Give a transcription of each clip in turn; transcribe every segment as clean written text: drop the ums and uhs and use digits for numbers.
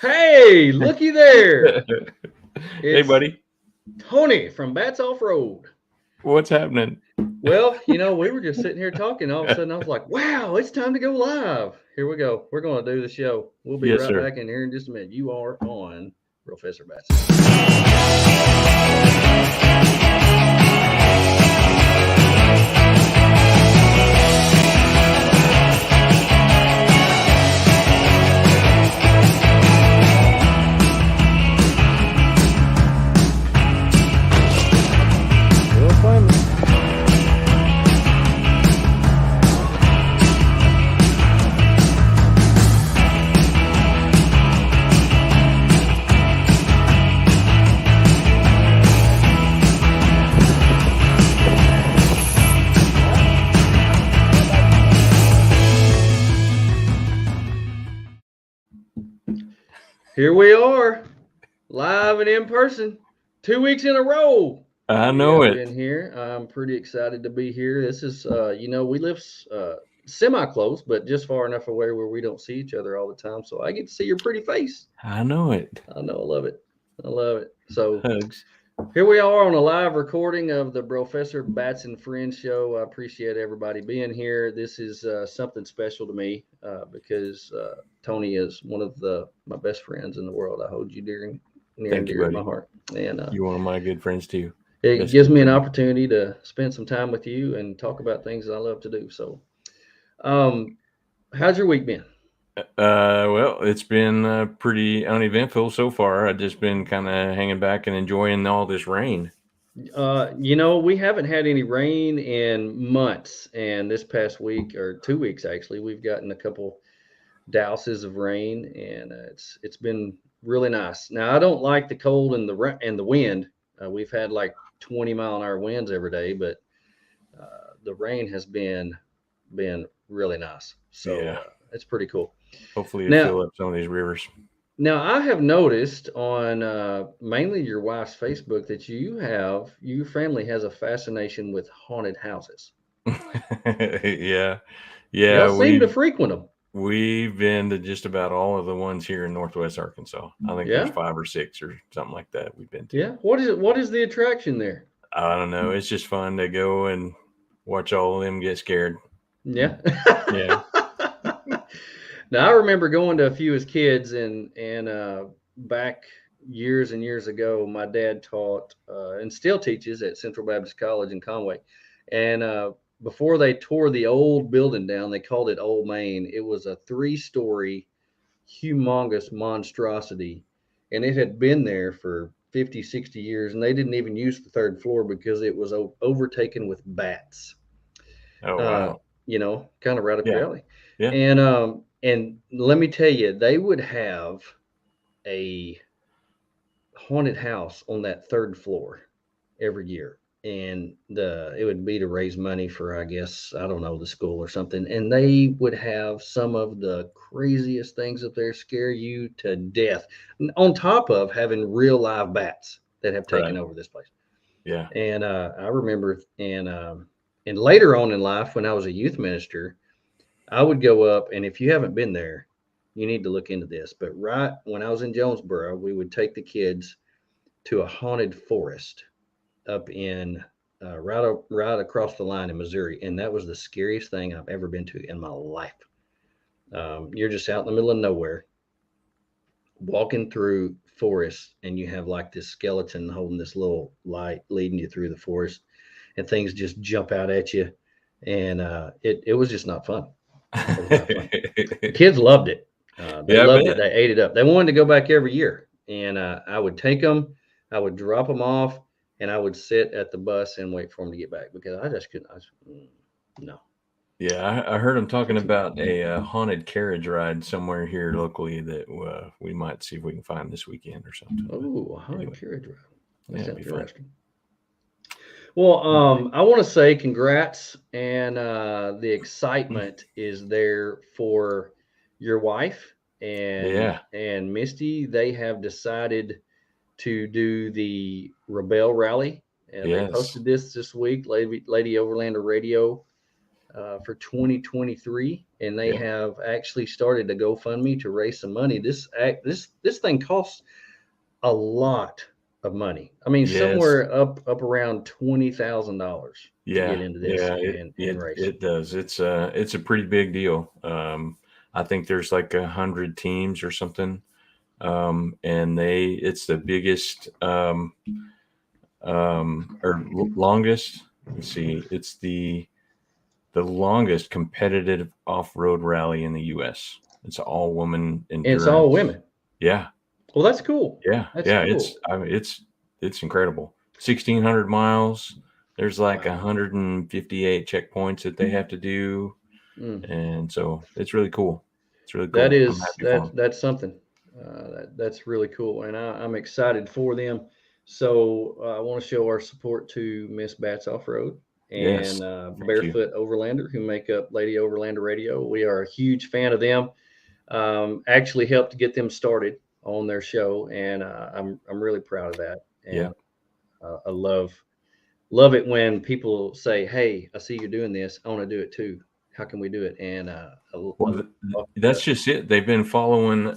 Hey, looky there. Hey, It's buddy. Tony from Bats Off Road. What's happening? Well, we were just sitting here talking. All of a sudden, I was like, wow, it's time to go live. Here we go. We're going to do the show. We'll be Yes, right sir. back in here in just a minute. You are on Professor Bats. Here we are, live and in person, 2 weeks in a row. I We know have it. been here. I'm pretty excited to be here. This is, we live semi close, but just far enough away where we don't see each other all the time. So I get to see your pretty face. I know it. I know, I love it. I love it. So Hugs. here we are on a live recording of the Professor Bats and Friends show. I appreciate everybody being here. This is something special to me because Tony is one of my best friends in the world. I hold you near and Thank you, dear to my buddy. heart, and You're one of my good friends too. it gives Bestest me an buddy. opportunity to spend some time with you and talk about things that I love to do. So, um, how's your week been? Well, it's been pretty uneventful so far. I've just been kind of hanging back and enjoying all this rain. We haven't had any rain in months, and this past week or 2 weeks actually, we've gotten a couple douses of rain, and it's been really nice. Now I don't like the cold and the wind. We've had like 20-mile-an-hour winds every day, but the rain has been really nice. So Yeah. it's pretty cool. Hopefully, it Now fill up some of these rivers. now I have noticed on mainly your wife's Facebook that your family has a fascination with haunted houses. Yeah. Yeah. Y'all seem to frequent them. We've been to just about all of the ones here in Northwest Arkansas. I think there's Yeah, 5 or 6 or something like that we've been to. yeah. What is it? What is the attraction there? I don't know. It's just fun to go and watch all of them get scared. Yeah. Yeah. Now I remember going to a few as kids, and back years and years ago, my dad taught and still teaches at Central Baptist College in Conway. And before they tore the old building down, they called it Old Main. It was a three-story, humongous monstrosity, and it had been there for 50, 60 years, and they didn't even use the third floor because it was overtaken with bats. Oh, uh, wow. Kind of right up your Yeah. alley. Yeah. And let me tell you, they would have a haunted house on that third floor every year, and it would be to raise money for, I guess, I don't know, the school or something. And they would have some of the craziest things up there, scare you to death, on top of having real live bats that have taken Right. over this place. Yeah. And I remember, and later on in life, when I was a youth minister, I would go up, and if you haven't been there, you need to look into this. But right when I was in Jonesboro, we would take the kids to a haunted forest up in right across the line in Missouri, and that was the scariest thing I've ever been to in my life. You're just out in the middle of nowhere, walking through forest, and you have like this skeleton holding this little light leading you through the forest, and things just jump out at you, and it was just not fun. It was not fun. The kids loved it. They Yeah, I loved it. bet. They ate it up. They wanted to go back every year, and I would take them, I would drop them off, and I would sit at the bus and wait for them to get back because I just couldn't. No, Yeah, I heard them talking too. about a haunted carriage ride somewhere here locally that we might see if we can find this weekend or something. But Oh, a haunted anyway, carriage ride. That yeah, it'd be sounds fun. interesting. Well, Okay. I want to say congrats, and the excitement is there for your wife Yeah. and Misty. They have decided to do the Rebel Rally. And they Yes. posted this week. Lady Overlander Radio for 2023, and they Yeah. have actually started to GoFundMe to raise some money. This thing costs a lot of money. I mean, Yes. somewhere up around $20,000 to get Yeah. into this Yeah. It and it race. it does. It's a pretty big deal. I think there's like 100 teams or something. And it's the biggest longest. Let's see. It's the longest competitive off-road rally in the U.S. It's all woman And it's all endurance. women. Yeah, Well, that's cool. yeah, That's yeah. cool. It's incredible. 1,600 miles. There's like Wow. 158 checkpoints that they have to do, Mm. and so it's really cool. It's really That cool. I'm is happy for them. that's something. That's really cool, and I'm excited for them. So I want to show our support to Miss Bats Off Road Yes, and thank you. Barefoot Overlander, who make up Lady Overlander Radio. We are a huge fan of them. Actually helped to get them started on their show, and I'm really proud of that. Yeah. And I love it when people say, "Hey, I see you're doing this. I want to do it too. How can we do it?" And Well, that's just it. They've been following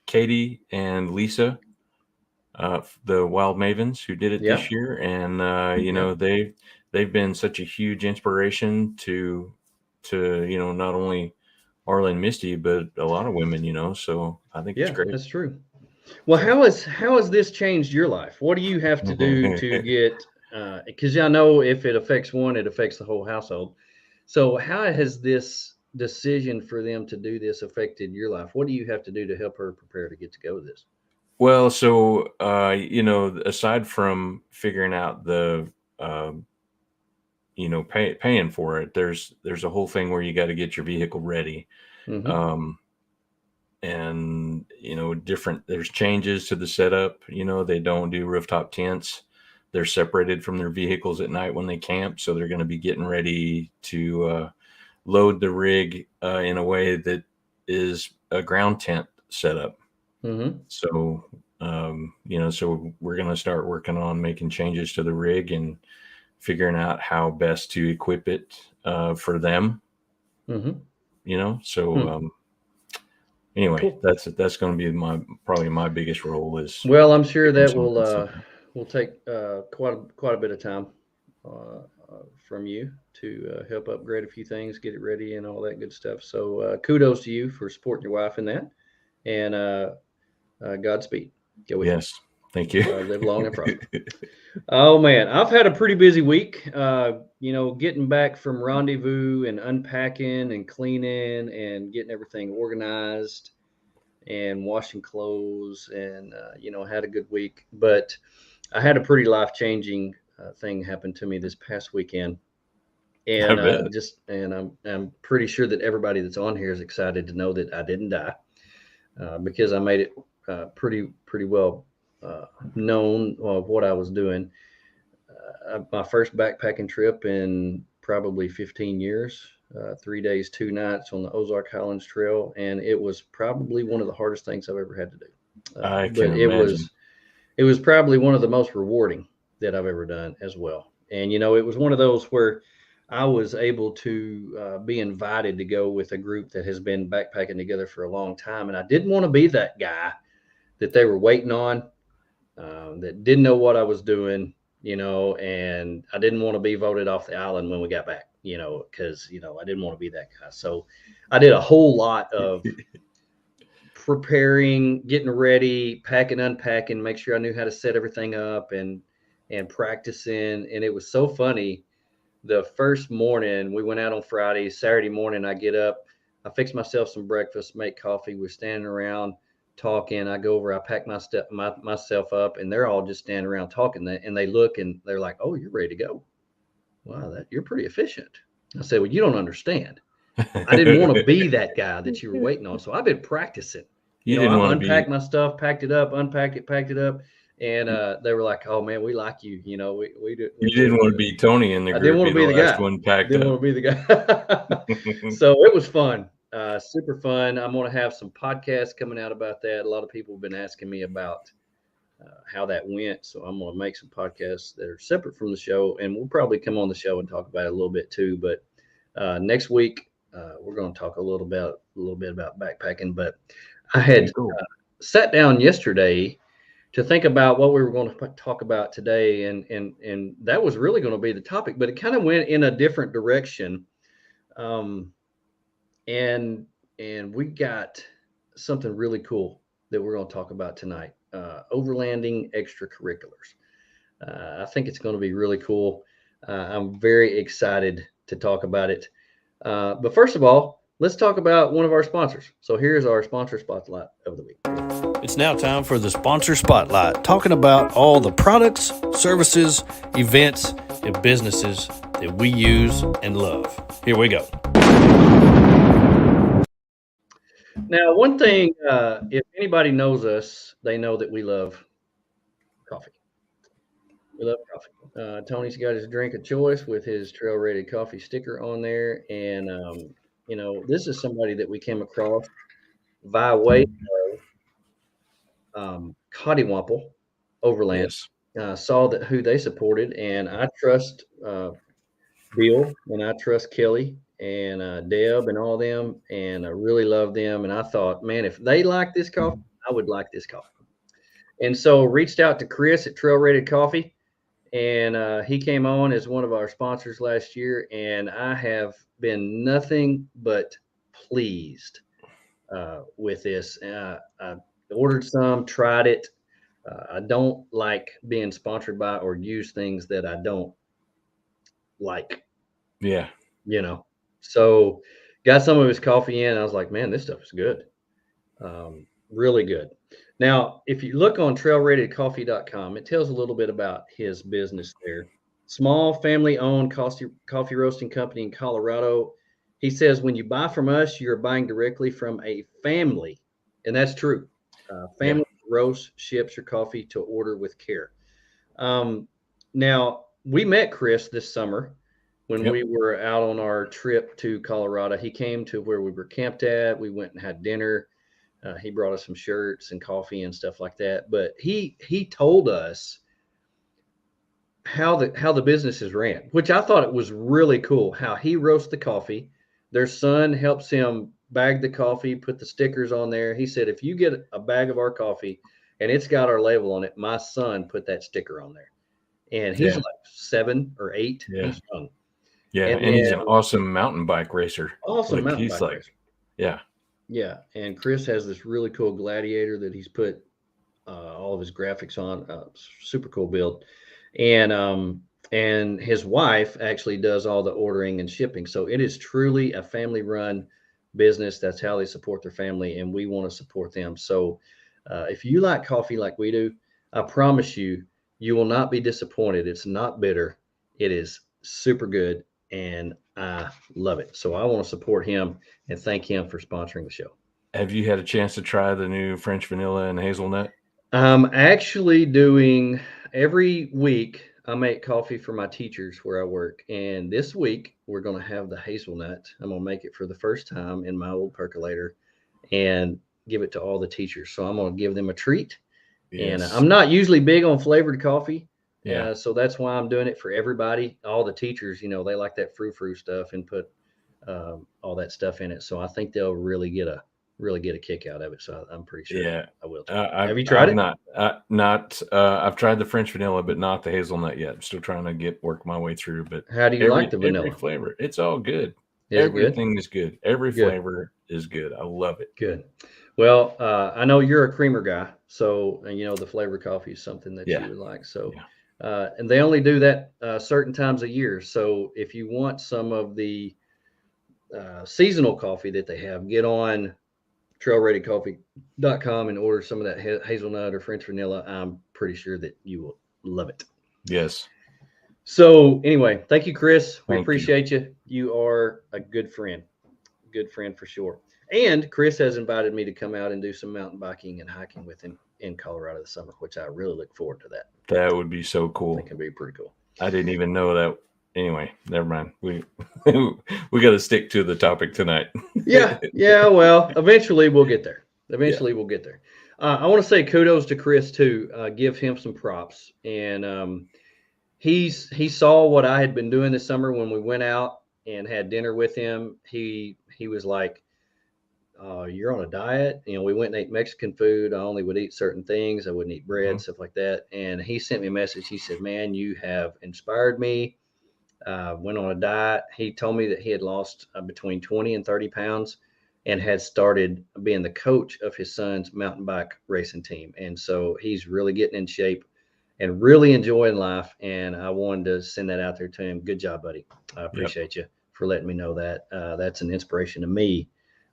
Katie and Lisa, the Wild Mavens, who did it yeah, this year, and yeah, they've been such a huge inspiration to not only Arlen and Misty, but a lot of women. So I think it's yeah. great. That's true. Well, So how has this changed your life? What do you have to do to get? Because I know if it affects one, it affects the whole household. So how has this decision for them to do this affected your life? What do you have to do to help her prepare to get to go to this? well, so aside from figuring out the um, paying for it, there's a whole thing where you got to get your vehicle ready. Mm-hmm. Um, and there's changes to the setup. They don't do rooftop tents. They're separated from their vehicles at night when they camp, so they're going to be getting ready to load the rig in a way that is a ground tent setup. Mm-hmm. So so we're going to start working on making changes to the rig and figuring out how best to equip it for them. Mm-hmm. So Hmm. anyway, Cool. that's going to be probably my biggest role is Well, I'm sure figuring that some of that stuff out. will take quite a bit of time from you to help upgrade a few things, get it ready, and all that good stuff. So kudos to you for supporting your wife in that, and Godspeed. Go with you. Yes, thank you. Live long and prosper. Oh man, I've had a pretty busy week. Getting back from rendezvous and unpacking and cleaning and getting everything organized and washing clothes and had a good week. But I had a pretty life changing thing happen to me this past weekend, I and bet. I'm pretty sure that everybody that's on here is excited to know that I didn't die because I made it pretty well known of what I was doing. My first backpacking trip in probably 15 years. 3 days, 2 nights on the Ozark Highlands Trail, and it was probably one of the hardest things I've ever had to do. I But can imagine. it was probably one of the most rewarding that I've ever done as well. And it was one of those where I was able to be invited to go with a group that has been backpacking together for a long time, and I didn't want to be that guy that they were waiting on, that didn't know what I was doing, and I didn't want to be voted off the island when we got back, because I didn't want to be that guy. So I did a whole lot of preparing, getting ready, packing, unpacking, make sure I knew how to set everything up and practicing. And it was so funny. The first morning we went out on Friday, Saturday morning I get up, I fix myself some breakfast, make coffee. We're standing around talking. I go over, I pack myself up, and they're all just standing around talking. And they look and they're like, "Oh, you're ready to go. Wow, you're pretty efficient." I said, "Well, you don't understand. I didn't want to be that guy that you were waiting on. So I've been practicing. You didn't I want to unpacked be my stuff, packed it up, unpacked it, packed it up, and they were like, "Oh man, we like you. We you do didn't it." want to be Tony in the I didn't group, want be to the be the last guy. one packed Didn't up. want to be the guy. So it was fun, super fun. I'm going to have some podcasts coming out about that. A lot of people have been asking me about how that went. So I'm going to make some podcasts that are separate from the show, and we'll probably come on the show and talk about it a little bit too. But next week we're going to talk a little bit about backpacking. But I had Cool. sat down yesterday to think about what we were going to talk about today, and that was really going to be the topic, but it kind of went in a different direction. Um, and we got something really cool that we're going to talk about tonight. Overlanding extracurriculars. I think it's going to be really cool. I'm very excited to talk about it. But first of all, let's talk about one of our sponsors. So here's our sponsor spotlight of the week. It's now time for the sponsor spotlight, talking about all the products, services, events, and businesses that we use and love. Here we go. Now, one thing, if anybody knows us, they know that we love coffee. We love coffee. Tony's got his drink of choice with his trail rated coffee sticker on there. And, this is somebody that we came across via way of Cottywample, Overland. Yes. Saw that who they supported, and I trust Bill and I trust Kelly and Deb and all them, and I really love them. And I thought, man, if they like this coffee, I would like this coffee. And so reached out to Chris at Trail Rated Coffee, and he came on as one of our sponsors last year, and I have been nothing but pleased with this. I ordered some, tried it. I don't like being sponsored by or use things that I don't like. Yeah. So got some of his coffee in. I was like, man, this stuff is good. Really good. Now, if you look on trailratedcoffee.com, it tells a little bit about his business there. Small family-owned coffee roasting company in Colorado. He says when you buy from us, you're buying directly from a family, and that's true. Family roasts, ships your coffee to order with care. Now, we met Chris this summer when we were out on our trip to Colorado. He came to where we were camped at. We went and had dinner. He brought us some shirts and coffee and stuff like that. But he told us how the business is ran, which I thought it was really cool. How he roasts the coffee. Their son helps him bag the coffee, put the stickers on there. He said, if you get a bag of our coffee and it's got our label on it, my son put that sticker on there. And he's like 7 or 8. Yeah. He's young. Yeah. And he's an awesome mountain bike racer. Awesome mountain bike racer. Yeah. Yeah. And Chris has this really cool Gladiator that he's put all of his graphics on. Super cool build. And his wife actually does all the ordering and shipping. So it is truly a family run business. That's how they support their family, and we want to support them. So if you like coffee like we do, I promise you, you will not be disappointed. It's not bitter. It is super good, and I love it. So I want to support him and thank him for sponsoring the show. Have you had a chance to try the new French vanilla and hazelnut? I'm actually doing every week. I make coffee for my teachers where I work. And this week we're going to have the hazelnut. I'm going to make it for the first time in my old percolator and give it to all the teachers. So I'm going to give them a treat. Yes. And I'm not usually big on flavored coffee. Yeah. So that's why I'm doing it for everybody. All the teachers, they like that frou-frou stuff and put all that stuff in it. So I think they'll really get a kick out of it. So I'm pretty sure I will. Have you tried it? I've tried the French vanilla, but not the hazelnut yet. I'm still trying to work my way through. But how do you like the vanilla? Every flavor, it's all good. Everything is good. Every flavor is good. I love it. Good. Well, I know you're a creamer guy, so the flavored coffee is something that you would like. So, and they only do that certain times a year. So if you want some of the seasonal coffee that they have, get on trailratedcoffee.com and order some of that hazelnut or French vanilla. I'm pretty sure that you will love it. Yes. So anyway, thank you, Chris. We Thank appreciate you. You are a good friend for sure. And Chris has invited me to come out and do some mountain biking and hiking with him in Colorado this summer, which I really look forward to that. That would be so cool. I think it'd be pretty cool. I didn't even know that. Anyway, never mind. We got to stick to the topic tonight. Yeah. Well, eventually we'll get there. I want to say kudos to Chris too. Give him some props. And he saw what I had been doing this summer when we went out and had dinner with him. He was like, "You're on a diet." We went and ate Mexican food. I only would eat certain things. I wouldn't eat bread, stuff like that. And he sent me a message. He said, "Man, you have inspired me." Went on a diet. He told me that he had lost between 20 and 30 pounds and had started being the coach of his son's mountain bike racing team. And so he's really getting in shape and really enjoying life. And I wanted to send that out there to him. Good job, buddy. I appreciate you for letting me know that. That's an inspiration to me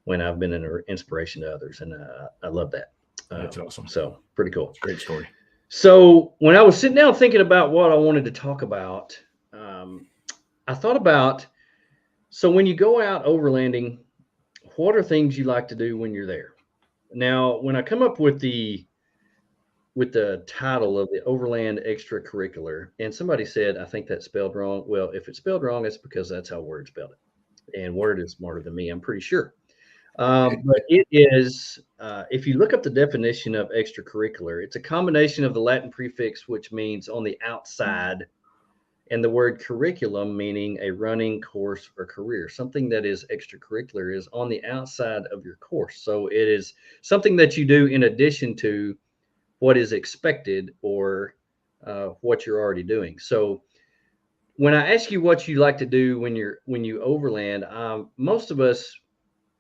when I've been an inspiration to others. And I love that. That's awesome. So pretty cool. Great story. So when I was sitting down thinking about what I wanted to talk about, I thought about, so when you go out overlanding, what are things you like to do when you're there? Now, when I come up with the title of the Overland Extracurricular, and somebody said, I think that's spelled wrong. Well, if it's spelled wrong, it's because that's how Word spelled it. And Word is smarter than me, I'm pretty sure. But it is, if you look up the definition of extracurricular, it's a combination of the Latin prefix, which means on the outside, and the word curriculum, meaning a running course or career. Something that is extracurricular is on the outside of your course. So it is something that you do in addition to what is expected or what you're already doing. So when I ask you what you like to do when you overland, most of us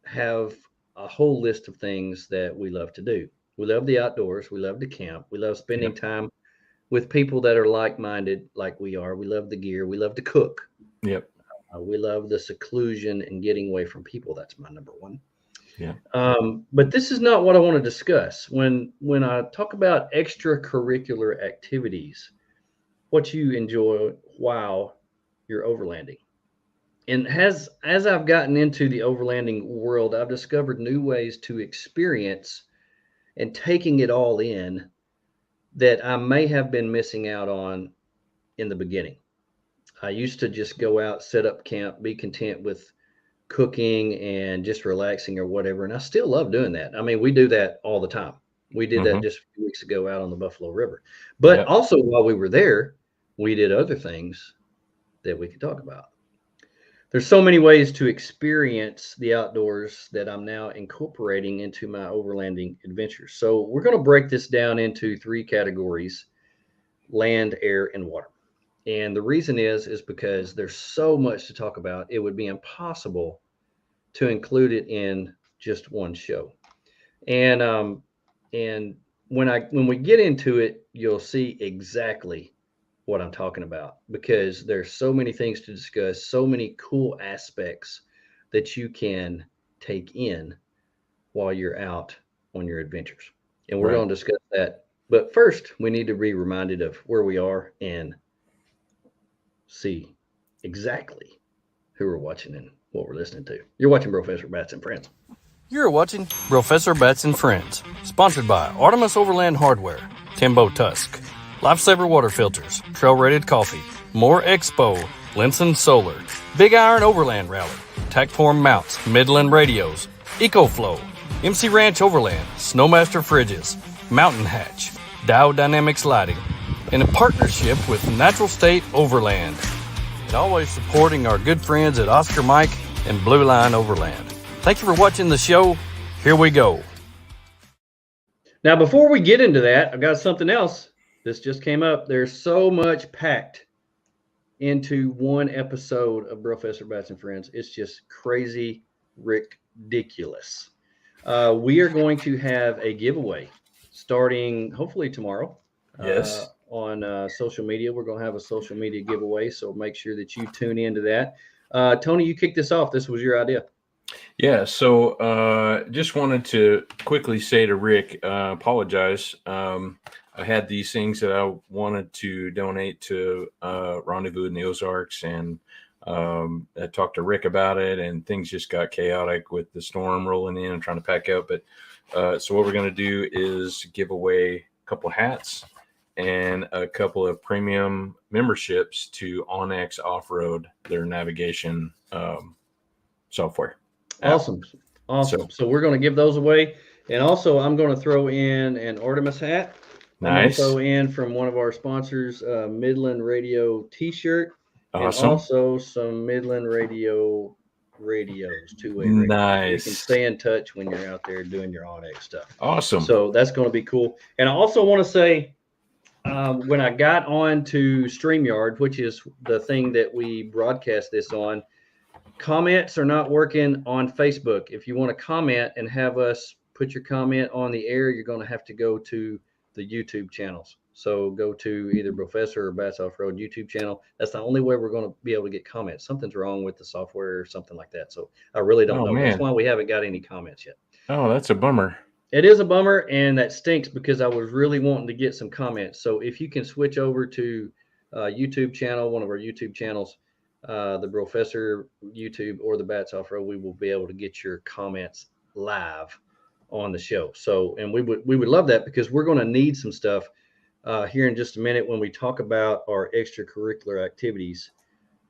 have a whole list of things that we love to do. We love the outdoors. We love to camp. We love spending time with people that are like-minded like we are. We love the gear. We love to cook. Yep. We love the seclusion and getting away from people. That's my number one. Yeah. But this is not what I want to discuss. When I talk about extracurricular activities, what you enjoy while you're overlanding. And as I've gotten into the overlanding world, I've discovered new ways to experience and taking it all in that I may have been missing out on in the beginning. I used to just go out, set up camp, be content with cooking and just relaxing or whatever. And I still love doing that. I mean, we do that all the time. We did that just a few weeks ago out on the Buffalo River. But also while we were there, we did other things that we could talk about. There's so many ways to experience the outdoors that I'm now incorporating into my overlanding adventures. So we're going to break this down into 3 categories: land, air, and water. And the reason is because there's so much to talk about. It would be impossible to include it in just one show. And when we get into it, you'll see exactly what I'm talking about, because there's so many things to discuss, so many cool aspects that you can take in while you're out on your adventures. And we're going to discuss that. But first, we need to be reminded of where we are and see exactly who we're watching and what we're listening to. You're watching Professor Bats and Friends. You're watching Professor Bats and Friends, sponsored by Artemis Overland Hardware, Timbo Tusk, Lifesaver Water Filters, Trail Rated Coffee, More Expo, Linson Solar, Big Iron Overland Rally, Tacform Mounts, Midland Radios, EcoFlow, MC Ranch Overland, Snowmaster Fridges, Mountain Hatch, Dow Dynamics Lighting, in a partnership with Natural State Overland, and always supporting our good friends at Oscar Mike and Blue Line Overland. Thank you for watching the show. Here we go. Now, before we get into that, I've got something else. This just came up. There's so much packed into one episode of Professor Bats and Friends. It's just crazy, ridiculous. We are going to have a giveaway starting hopefully tomorrow. Yes. On social media. We're going to have a social media giveaway, so make sure that you tune into that. Tony, you kicked this off. This was your idea. Yeah, so just wanted to quickly say to Rick, apologize. I had these things that I wanted to donate to Rendezvous in the Ozarks, and I talked to Rick about it, and things just got chaotic with the storm rolling in and trying to pack up. But so what we're going to do is give away a couple hats and a couple of premium memberships to Onyx Off-Road, their navigation software. Awesome. So we're going to give those away. And also, I'm going to throw in an Artemis hat. I'm going to Nice. throw in from one of our sponsors, Midland Radio T-shirt, and Awesome. also some Midland Radio radios, two-way radios. So you can Nice. stay in touch when you're out there doing your Onyx stuff. Awesome. So that's going to be cool. And I also want to say, when I got on to StreamYard, which is the thing that we broadcast this on, comments are not working on Facebook. If you want to comment and have us put your comment on the air, you're going to have to go to the YouTube channels. So go to either Professor or Bats Off Road YouTube channel. That's the only way we're going to be able to get comments. Something's wrong with the software or something like that. So I really don't know. Man. That's why we haven't got any comments yet. Oh, that's a bummer. It is a bummer, and that stinks because I was really wanting to get some comments. So if you can switch over to YouTube channel, one of our YouTube channels, the Professor YouTube or the Bats Off Road, we will be able to get your comments live on the show. So, and we would love that because we're going to need some stuff here in just a minute when we talk about our extracurricular activities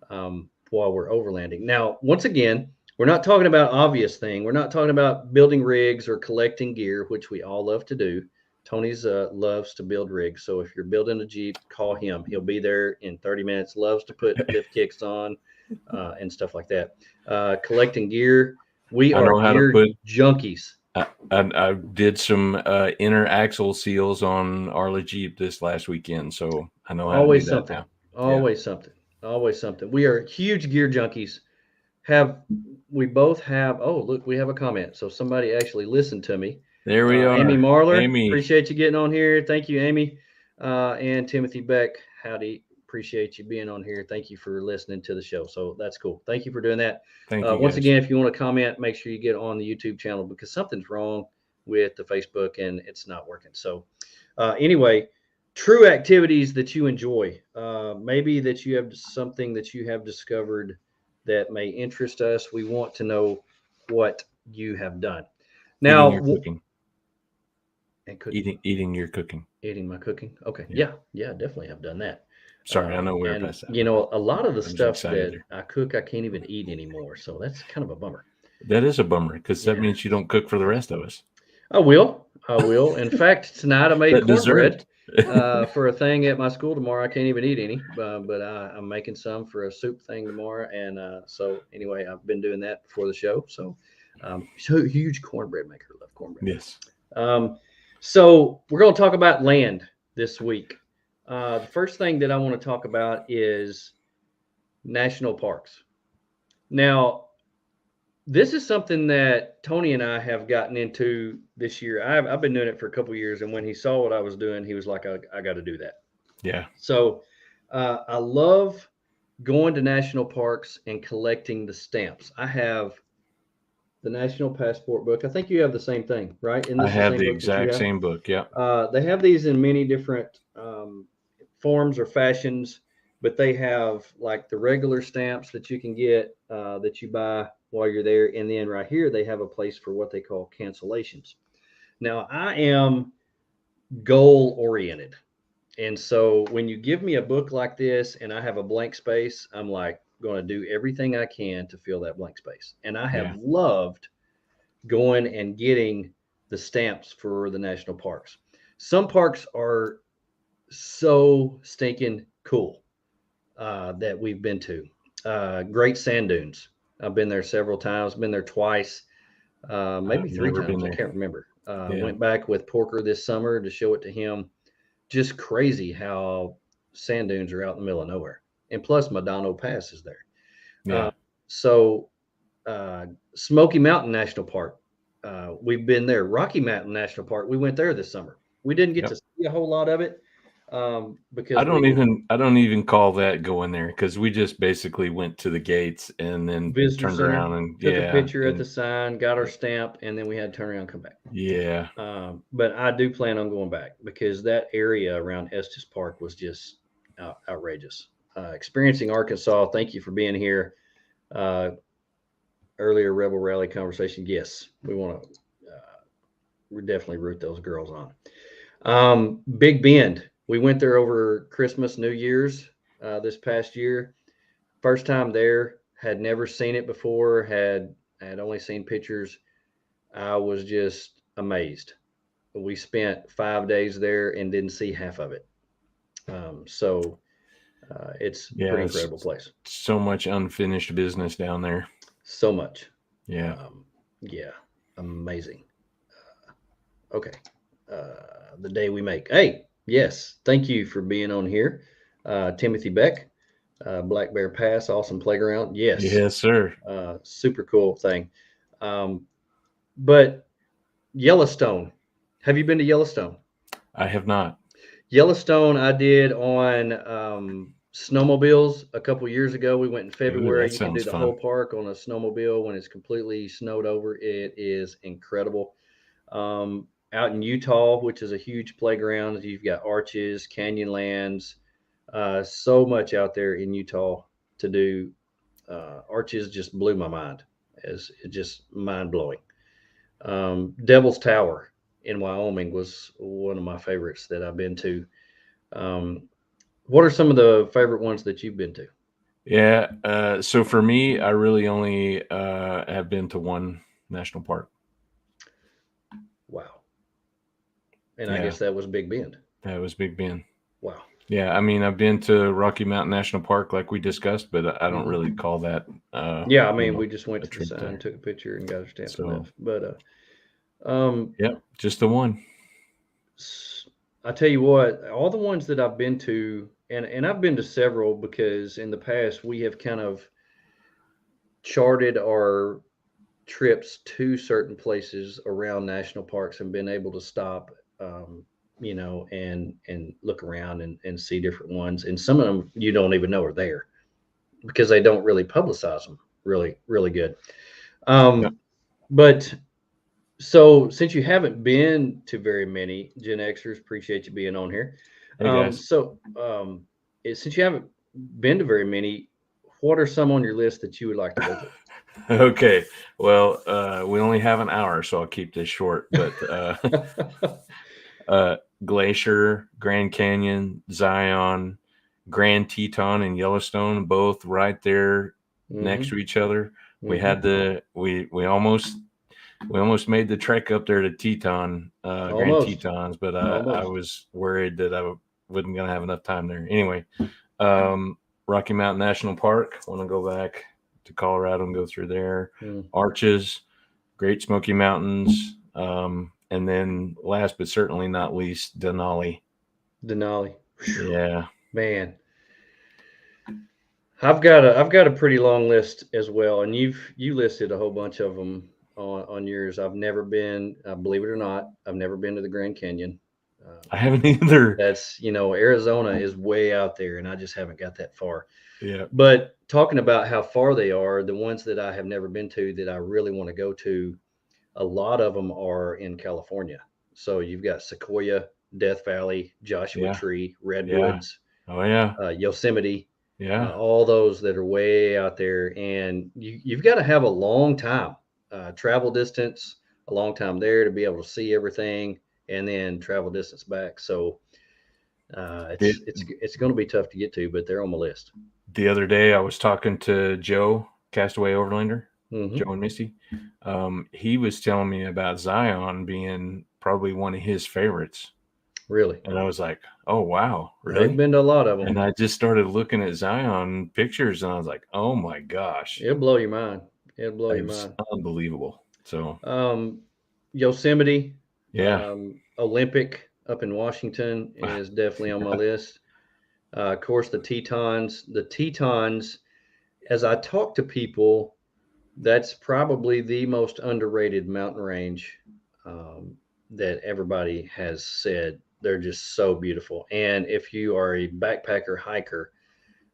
while we're overlanding. Now, once again, we're not talking about obvious thing. We're not talking about building rigs or collecting gear, which we all love to do. Tony's loves to build rigs. So if you're building a Jeep, call him. He'll be there in 30 minutes. Loves to put lift kicks on and stuff like that. Collecting gear. We are gear junkies. I did some inner axle seals on Arla Jeep this last weekend, so I know how to do that now. Always something. We are huge gear junkies. We both have, oh, look, we have a comment. So somebody actually listened to me. There we are. Amy Marler. Amy. Appreciate you getting on here. Thank you, Amy. And Timothy Beck. Howdy. Appreciate you being on here. Thank you for listening to the show. So that's cool. Thank you for doing that. Thank you. Once again, if you want to comment, make sure you get on the YouTube channel because something's wrong with the Facebook and it's not working. So anyway, true activities that you enjoy. Maybe that you have something that you have discovered that may interest us. We want to know what you have done. Now, cooking. And cooking. Eating your cooking. Eating my cooking. Okay. Yeah, definitely have done that. Sorry, I know we're past that. You know, a lot of the stuff that I cook, I can't even eat anymore. So that's kind of a bummer. That is a bummer because that means you don't cook for the rest of us. I will. In fact, tonight I made cornbread for a thing at my school tomorrow. I can't even eat any, but I'm making some for a soup thing tomorrow. And so anyway, I've been doing that before the show. So huge cornbread maker. Love cornbread. Yes. So we're going to talk about land this week. The first thing that I want to talk about is national parks. Now, this is something that Tony and I have gotten into this year. I've been doing it for a couple of years, and when he saw what I was doing, he was like, I got to do that. Yeah. So I love going to national parks and collecting the stamps. I have the National Passport book. I think you have the same thing, right? I have the exact same book, yeah. They have these in many different forms or fashions, but they have like the regular stamps that you can get that you buy while you're there. And then right here, they have a place for what they call cancellations. Now, I am goal oriented. And so when you give me a book like this and I have a blank space, I'm like going to do everything I can to fill that blank space. And I have loved going and getting the stamps for the national parks. Some parks are so stinking cool that we've been to. Great Sand Dunes. I've been there several times, been there twice, maybe 3 times. I can't remember. Went back with Porker this summer to show it to him. Just crazy how sand dunes are out in the middle of nowhere. And plus Madonna Pass is there. Yeah. Smoky Mountain National Park. We've been there. Rocky Mountain National Park. We went there this summer. We didn't get to see a whole lot of it. Because I don't even call that going there because we just basically went to the gates and then turned around and took a picture at the sign, got our stamp, and then we had to turn around and come back. Yeah. But I do plan on going back because that area around Estes Park was just outrageous. Experiencing Arkansas. Thank you for being here. Earlier Rebel Rally conversation. Yes, we want to. We definitely root those girls on. Big Bend. We went there over Christmas, New Year's this past year. First time there, had never seen it before, had only seen pictures. I was just amazed. We spent 5 days there and didn't see half of it. So it's a Yeah, pretty it's incredible place. so much unfinished business down there. So much. Yeah. Yeah, amazing. Okay. The day we make. Hey, yes, thank you for being on here. Timothy Beck, Black Bear Pass, awesome playground. Yes, Yes, sir. super cool thing. But Yellowstone, have you been to Yellowstone? I have not. Yellowstone, I did on snowmobiles a couple years ago. We went in Ooh, February. that You can do sounds the whole fun. park on a snowmobile when it's completely snowed over. It is incredible. Out in Utah, which is a huge playground, you've got Arches, Canyonlands, so much out there in Utah to do. Arches just blew my mind, as it just mind blowing. Devil's Tower in Wyoming was one of my favorites that I've been to. Um, what are some of the favorite ones that you've been to? Yeah. So for me, I really only have been to one national park. Wow. And I Yeah, guess that was Big Bend. that was Big Bend. Wow. Yeah, I mean, I've been to Rocky Mountain National Park, like we discussed, but I don't Hmm. really call that, Yeah, I mean, we just went a to the trip sign, there. took a picture, and got our stamps and So, left. But um, yeah, just the one. I tell you what, all the ones that I've been to, and I've been to several because in the past we have kind of charted our trips to certain places around national parks and been able to stop, um, and look around and see different ones. And some of them you don't even know are there because they don't really publicize them really good. Yeah. But so since you haven't been to very many Gen Xers, appreciate you being on here. Hey guys. Since you haven't been to very many, what are some on your list that you would like to go Okay. Well, we only have an hour, so I'll keep this short. But to? Glacier, Grand Canyon, Zion, Grand Teton, and Yellowstone, both right there next Hmm. to each other. We Hmm. had we almost made the trek up there to Teton, Grand Almost, Tetons, but I almost. was worried that wasn't going to have enough time there. Anyway, Rocky Mountain National Park. Want to go back to Colorado and go through there. Mm. Arches, Great Smoky Mountains, and then last but certainly not least, Denali. Denali. Whew, Yeah, man, I've got a pretty long list as well, and you listed a whole bunch of them on yours. I've never been, believe it or not, I've never been to the Grand Canyon. I haven't either. That's Arizona is way out there, and I just haven't got that far. Yeah, But talking about how far they are, the ones that I have never been to that I really want to go to, a lot of them are in California. So you've got Sequoia, Death Valley, Joshua yeah, Tree, yeah. Redwoods, Oh yeah, Yosemite, yeah. all those that are way out there. And you've got to have a long time, travel distance, a long time there to be able to see everything, and then travel distance back. So The, it's going to be tough to get to, but they're on my list. the other day I was talking to Joe, Castaway Overlander, Hmm. Joe and Misty. He was telling me about Zion being probably one of his favorites. Really, And I was like, oh, wow, they've really? been to a lot of them. And I just started looking at Zion pictures and I was like, oh my gosh, It'll blow your mind. It'll blow it your was mind. unbelievable. So, Um, Yosemite, yeah, Olympic up in Washington is definitely on my list. Of course, the Tetons. The Tetons, as I talk to people, that's probably the most underrated mountain range um, that everybody has said. They're just so beautiful. And if you are a backpacker hiker,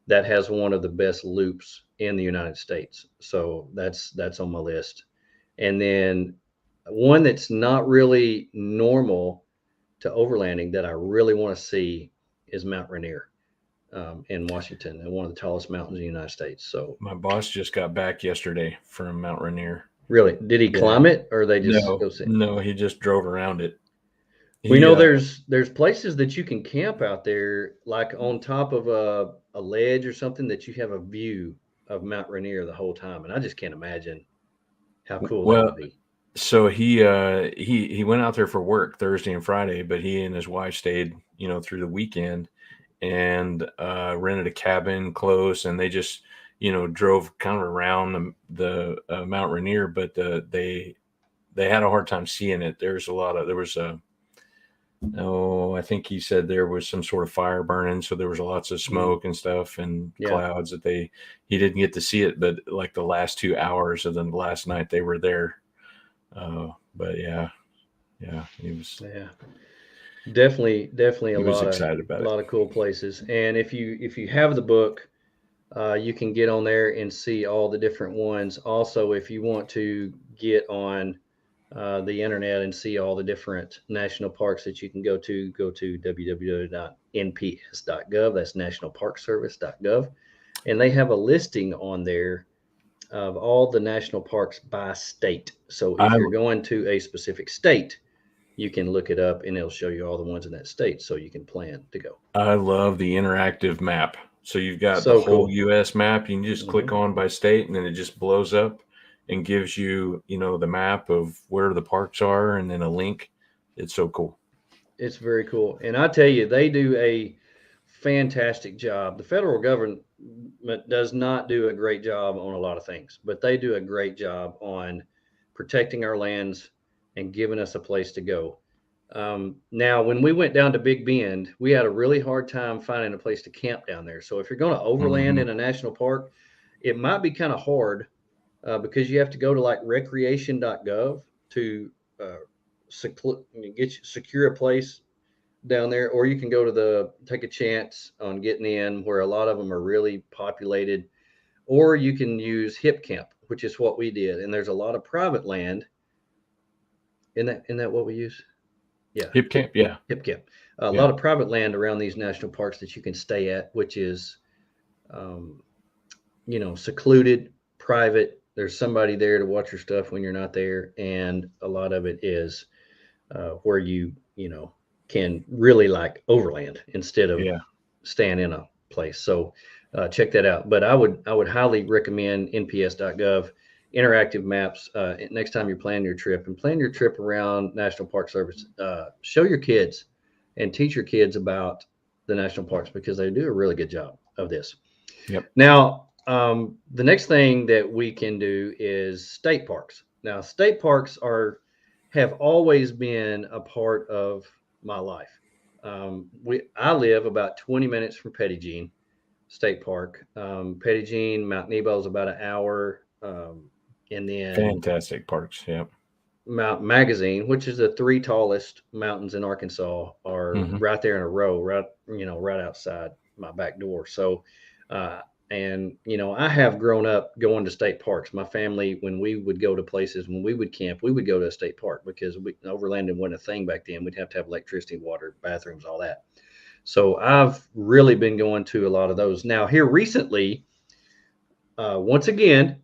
that has one of the best loops in the United States. So that's on my list. And then one that's not really normal to overlanding that I really want to see is Mount Rainier in Washington, and one of the tallest mountains in the United States. So, my boss just got back yesterday from Mount Rainier. really, did he Yeah. climb it or they just No, go see? no, he just drove around it. We He, know there's places that you can camp out there, like on top of a ledge or something, that you have a view of Mount Rainier the whole time, and I just can't imagine how cool that well, would be. So he went out there for work Thursday and Friday, but he and his wife stayed, through the weekend, and rented a cabin close, and they just, drove kind of around the Mount Rainier, but they had a hard time seeing it. There was I think he said there was some sort of fire burning, so there was lots of smoke and stuff and clouds that he didn't get to see it, but like the last 2 hours of the last night they were there. But yeah, he was definitely he was excited about a lot of cool places. And if you have the book, you can get on there and see all the different ones. Also, if you want to get on the internet and see all the different national parks that you can go to www.nps.gov. That's nationalparkservice.gov. And they have a listing on there of all the national parks by state. So if you're going to a specific state, you can look it up and it'll show you all the ones in that state so you can plan to go. I love the interactive map. So you've got So the whole cool. US map. You can just click on by state, and then it just blows up and gives you, the map of where the parks are, and then a link. It's so cool. It's very cool. And I tell you, they do a fantastic job. The federal government does not do a great job on a lot of things, but they do a great job on protecting our lands and giving us a place to go. Now, when we went down to Big Bend, we had a really hard time finding a place to camp down there. So if you're going to overland in a national park, it might be kind of hard because you have to go to like recreation.gov to secure a place down there, or you can go to take a chance on getting in where a lot of them are really populated, or you can use Hip Camp, which is what we did. And there's a lot of private land. Isn't that what we use? Yeah. Hip Camp. Yeah. Hip Camp. A lot of private land around these national parks that you can stay at, which is, secluded, private. There's somebody there to watch your stuff when you're not there. And a lot of it is where you can really like overland instead of staying in a place. So check that out. But I would highly recommend nps.gov, interactive maps. Next time you're planning your trip, and plan your trip around National Park Service. Show your kids and teach your kids about the national parks because they do a really good job of this. Yep. Now, the next thing that we can do is state parks. Now, state parks have always been a part of my life. I live about 20 minutes from Petit Jean State Park. Petit Jean, Mount Nebo is about an hour. And then fantastic parks. Yep. Mount Magazine, which is the 3 tallest mountains in Arkansas, are right there in a row, right outside my back door. So, I have grown up going to state parks. My family, when we would go to places, when we would camp, we would go to a state park because overlanding wasn't a thing back then. We'd have to have electricity, water, bathrooms, all that. So I've really been going to a lot of those. Now here recently, once again,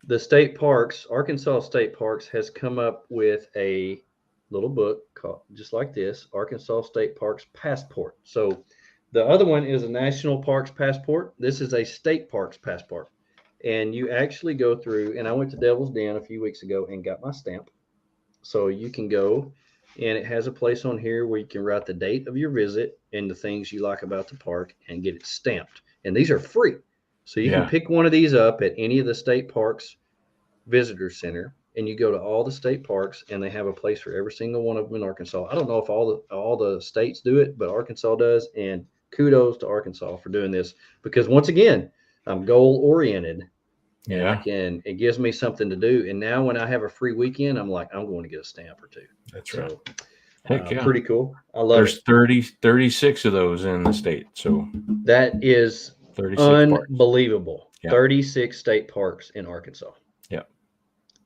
the state parks, Arkansas State Parks, has come up with a little book called, just like this, Arkansas State Parks Passport. So the other one is a National Parks Passport. This is a State Parks Passport. And you actually go through, and I went to Devil's Den a few weeks ago and got my stamp. So you can go, and it has a place on here where you can write the date of your visit and the things you like about the park and get it stamped. And these are free. So you can pick one of these up at any of the state parks visitor center, and you go to all the state parks, and they have a place for every single one of them in Arkansas. I don't know if all the states do it, but Arkansas does. And kudos to Arkansas for doing this, because once again, I'm goal oriented, and it gives me something to do. And now when I have a free weekend, I'm like, I'm going to get a stamp or two. That's right. Heck yeah. Pretty cool. I love There's it. 36 of those in the state. So that is unbelievable. Yeah. 36 state parks in Arkansas. Yeah.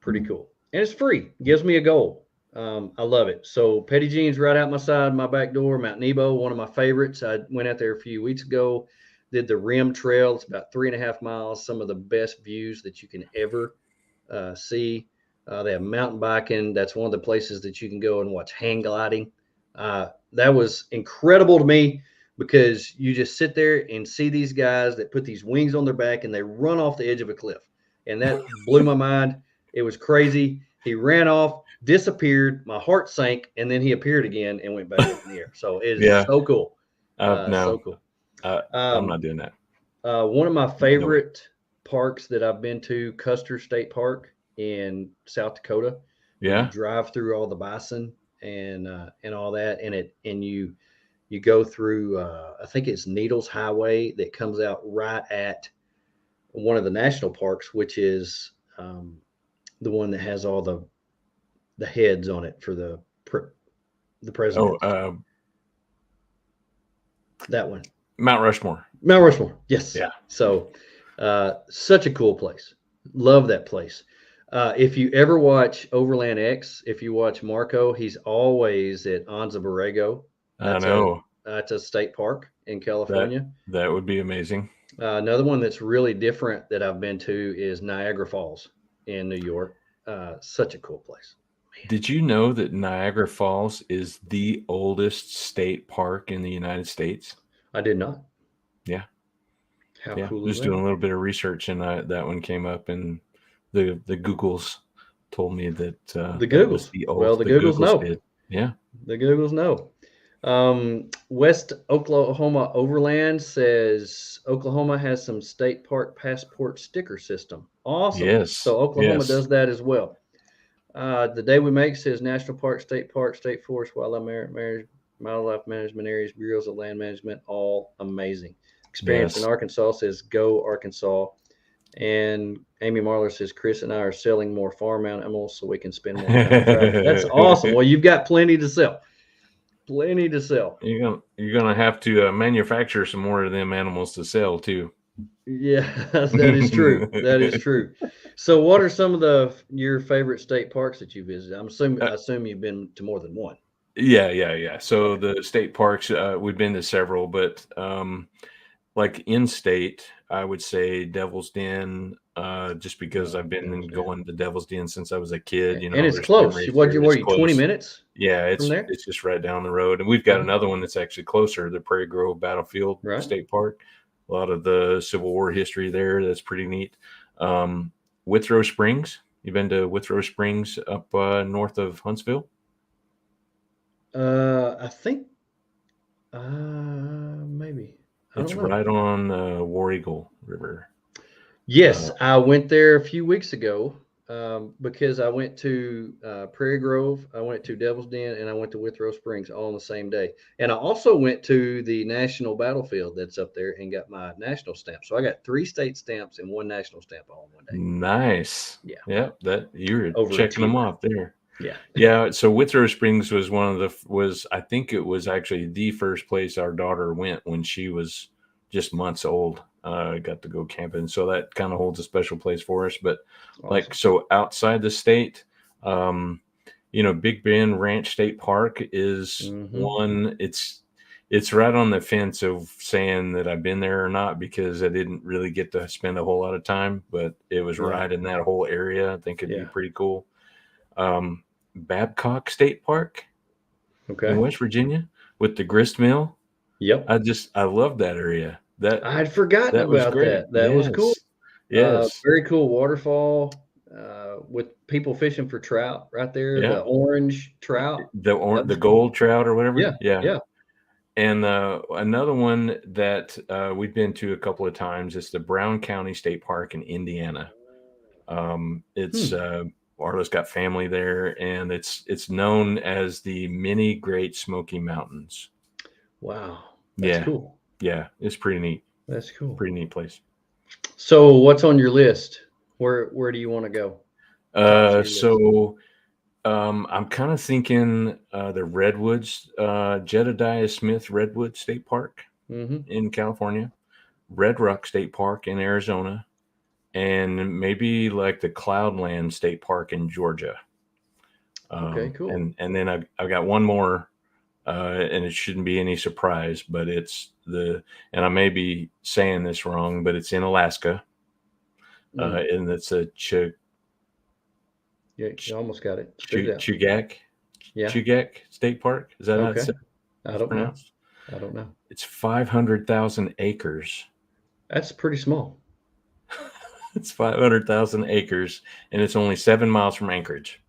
Pretty cool. And it's free. It gives me a goal. I love it. So Petit Jean's right out my back door. Mount Nebo, one of my favorites. I went out there a few weeks ago, did the Rim Trail. It's about 3.5 miles. Some of the best views that you can ever see. They have mountain biking. That's one of the places that you can go and watch hang gliding. That was incredible to me because you just sit there and see these guys that put these wings on their back and they run off the edge of a cliff. And that blew my mind. It was crazy. He ran off, disappeared. My heart sank, and then he appeared again and went back up in the air. So it is Yeah. so cool. No, So cool. I'm not doing that. One of my No way. favorite parks that I've been to, Custer State Park in South Dakota. Where Yeah. you drive through all the bison and all that, and you go through. I think it's Needles Highway that comes out right at one of the national parks, which is the one that has all the heads on it for the president. Oh, That one. Mount Rushmore. Mount Rushmore. Yes. Yeah. So, such a cool place. Love that place. If you ever watch Overland X, if you watch Marco, he's always at Anza Borrego. I know. That's a state park in California. That would be amazing. Another one that's really different that I've been to is Niagara Falls in New York. Such a cool place. Did you know that Niagara Falls is the oldest state park in the United States? I did not. Yeah. How Yeah. cool is Just that? doing a little bit of research, and that one came up, and the Googles told me that The that was Googles. the Well, the Googles Googles know. did. Yeah. The Googles know. West Oklahoma Overland says Oklahoma has some state park passport sticker system. Awesome. Yes. So Oklahoma Yes. does that as well. The Day We Make says National Park, State Forest, Wildlife Management Areas, Bureaus of Land Management, all amazing. Experience Yes. in Arkansas says go Arkansas. And Amy Marler says Chris and I are selling more farm animals so we can spend more time traveling. That's awesome. Well, you've got plenty to sell. Plenty to sell. You're gonna have to manufacture some more of them animals to sell too. Yeah, that is true. That is true. So, what are some of your favorite state parks that you visited? I assume you've been to more than one. Yeah. So the state parks, we've been to several, but like in state, I would say Devil's Den, just because I've been going to Devil's Den since I was a kid. And it's there's close. memories What there. were It's you 20 close. minutes? Yeah, from there? it's just right down the road, and we've got Okay. another one that's actually closer, the Prairie Grove Battlefield Right. State Park. A lot of the Civil War history there. That's pretty neat. Withrow Springs. You been to Withrow Springs up north of Huntsville? I think maybe. I It's don't know. right on War Eagle River. Yes, I went there a few weeks ago because I went to Prairie Grove, I went to Devil's Den, and I went to Withrow Springs all on the same day. And I also went to the national battlefield that's up there and got my national stamp. So I got 3 state stamps and 1 national stamp all in one day. Nice. Yeah. Yep. That you're Over a checking them tour. off there. Yeah. Yeah. So Withrow Springs was I think it was actually the first place our daughter went when she was just months old. Got to go camping. So that kind of holds a special place for us. But Awesome. so outside the state, Big Bend Ranch State Park is one. It's right on the fence of saying that I've been there or not, because I didn't really get to spend a whole lot of time, but it was right in that whole area. I think it'd be pretty cool. Babcock State Park in West Virginia with the grist mill. Yep. I love that area. I had forgotten about that. That was cool. Yes. Very cool waterfall with people fishing for trout right there. Yeah. The orange trout. The gold trout or whatever. Yeah. And another one that we've been to a couple of times is the Brown County State Park in Indiana. It's Arlo's got family there, and it's known as the Mini Great Smoky Mountains. Wow. That's cool. Yeah, it's pretty neat. That's cool. Pretty neat place. So what's on your list? Where do you want to go? I'm kind of thinking the Redwoods, Jedediah Smith Redwood State Park in California, Red Rock State Park in Arizona, and maybe like the Cloudland State Park in Georgia. Okay, cool. And then I've got one more, and it shouldn't be any surprise, but and I may be saying this wrong, but it's in Alaska, and it's a Yeah, you almost got it. Chugach. Yeah. Chugach State Park. Is that how it's pronounced? I don't know. It's 500,000 acres. That's pretty small. It's 500,000 acres, and it's only 7 miles from Anchorage.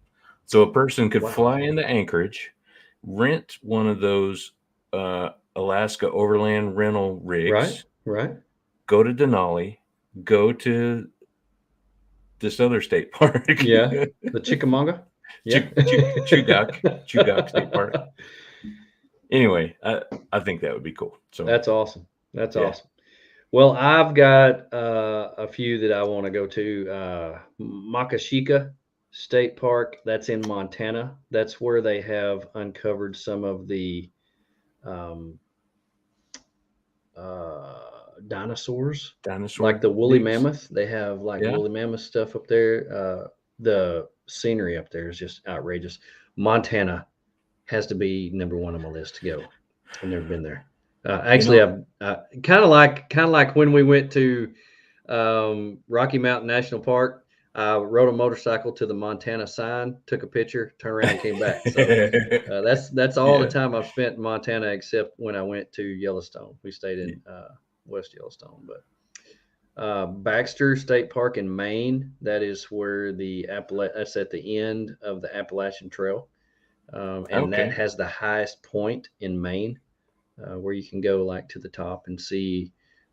So a person could Wow. fly into Anchorage, rent one of those Alaska Overland rental rigs, Right. go to Denali, go to this other state park. Yeah. The Chickamauga. Yeah. Chugach State Park. Anyway, I think that would be cool. So That's awesome. That's Yeah. awesome. Well, I've got a few that I want to go to. Makashika State Park, that's in Montana. That's where they have uncovered some of the dinosaurs, dinosaur like the woolly digs. mammoth. They have like Yeah. woolly mammoth stuff up there. The scenery up there is just outrageous. Montana has to be number one on my list to go. I've never been there. Actually, I've kind of like when we went to Rocky Mountain National Park. I rode a motorcycle to the Montana sign, took a picture, turned around, and came back. So that's all the time I've spent in Montana, except when I went to Yellowstone. We stayed in West Yellowstone, but Baxter State Park in Maine. That is where that's at the end of the Appalachian Trail, and that has the highest point in Maine, where you can go like to the top and see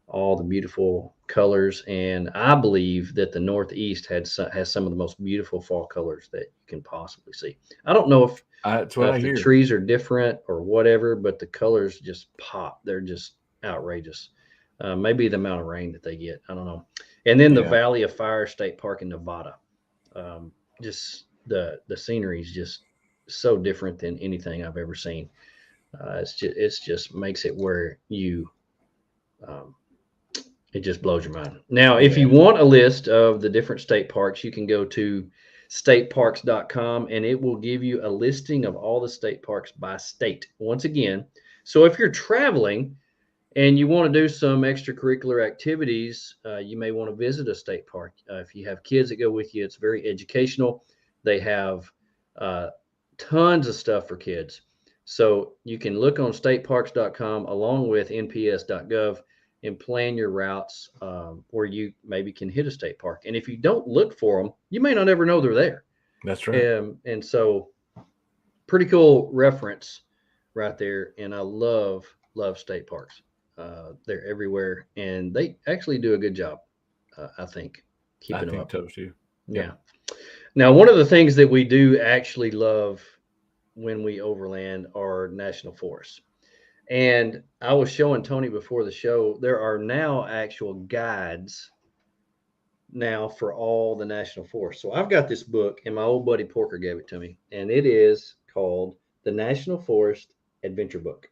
all the beautiful colors. And I believe that the Northeast has some of the most beautiful fall colors that you can possibly see. I don't know if that's what I hear. The trees are different or whatever, but the colors just pop. They're just outrageous. Maybe the amount of rain that they get. I don't know. And then the Valley of Fire State Park in Nevada. Just the scenery is just so different than anything I've ever seen. It's just makes it where you it just blows your mind. Now, if you want a list of the different state parks, you can go to stateparks.com and it will give you a listing of all the state parks by state. Once again, so if you're traveling and you want to do some extracurricular activities, you may want to visit a state park. If you have kids that go with you, it's very educational. They have tons of stuff for kids. So you can look on stateparks.com along with nps.gov and plan your routes where you maybe can hit a state park. And if you don't look for them, you may not ever know they're there. That's right. And so pretty cool reference right there. And I love state parks. They're everywhere, and they actually do a good job, I think, keeping them up. So too. Yeah. Now, one of the things that we do actually love when we overland are national forests. And I was showing Tony before the show, there are now actual guides now for all the national forests. So I've got this book, and my old buddy Porker gave it to me, and it is called The National Forest Adventure Book.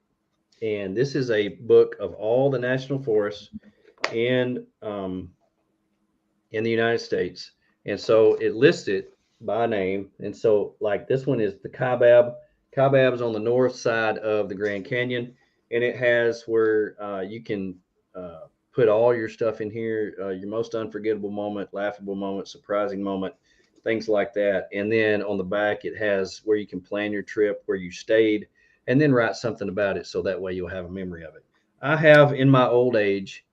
And this is a book of all the national forests in the United States. And so it lists it by name. And so like this one is the Kaibab. Kaibab is on the north side of the Grand Canyon. And it has where you can put all your stuff in here, your most unforgettable moment, laughable moment, surprising moment, things like that. And then on the back, it has where you can plan your trip, where you stayed, and then write something about it so that way you'll have a memory of it. I have, in my old age,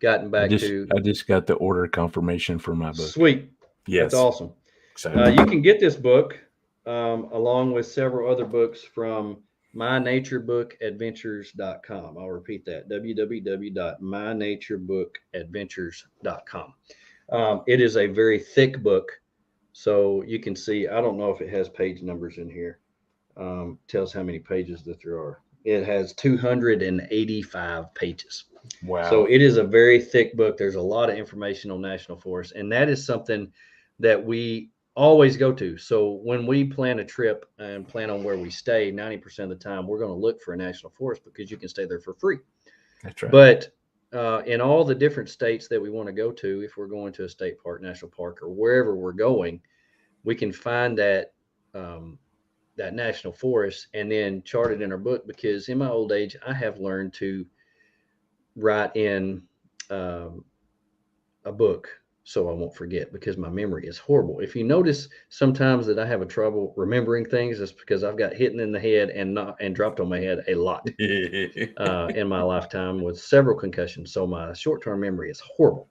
gotten back to... I just got the order confirmation for my book. Sweet. Yes. That's awesome. Excited. You can get this book along with several other books from mynaturebookadventures.com. I'll repeat that, www.mynaturebookadventures.com. It is a very thick book, so you can see, I don't know if it has page numbers in here. Tells how many pages that there are. It has 285 pages. Wow. So it is a very thick book. There's a lot of information on national forests, and that is something that we always go to. So when we plan a trip and plan on where we stay, 90% of the time we're going to look for a national forest because you can stay there for free. That's right. But in all the different states that we want to go to, if we're going to a state park, national park, or wherever we're going, we can find that that national forest and then chart it in our book, because in my old age, I have learned to write in a book so I won't forget, because my memory is horrible. If you notice sometimes that I have a trouble remembering things, it's because I've got hit in the head and dropped on my head a lot in my lifetime with several concussions. So my short-term memory is horrible.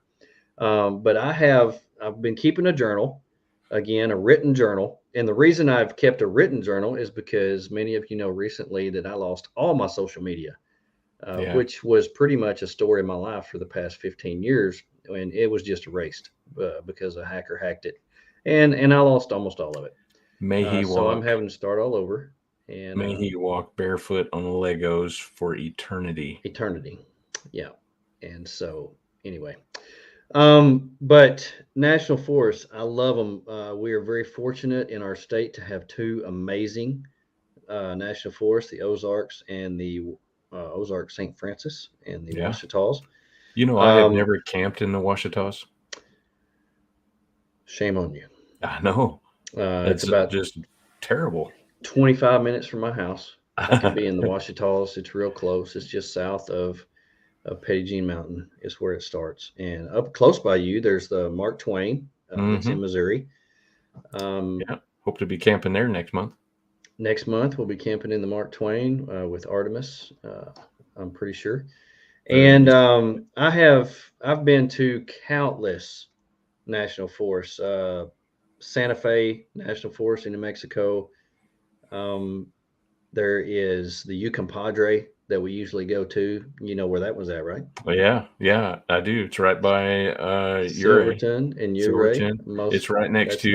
But I've been keeping a journal again, a written journal. And the reason I've kept a written journal is because many of you know recently that I lost all my social media, Yeah. which was pretty much a story of my life for the past 15 years. And it was just erased because a hacker hacked it. And I lost almost all of it. May he So I'm walk. having to start all over. And May he walk barefoot on the Legos for eternity. eternity. Yeah. And so, anyway. But national forests, I love them. We are very fortunate in our state to have two amazing national forests, the Ozarks and the Ozark St. Francis and the Yeah. Ouachitas. You know, I have never camped in the Ouachitas. Shame on you. I know. It's It's about just terrible. 25 minutes from my house. I can be in the Ouachitas. It's real close. It's just south of Petit Jean Mountain is where it starts. And up close by you, there's the Mark Twain that's in Missouri. Yeah. Hope to be camping there next month. Next month, we'll be camping in the Mark Twain with Artemis, I'm pretty sure. And I've been to countless national forests. Santa Fe National Forest in New Mexico. There is the Yukon Padre that we usually go to. You know where that was at, right? Yeah, I do. It's right by Uray. Silverton and Uray. Silverton. It's right next to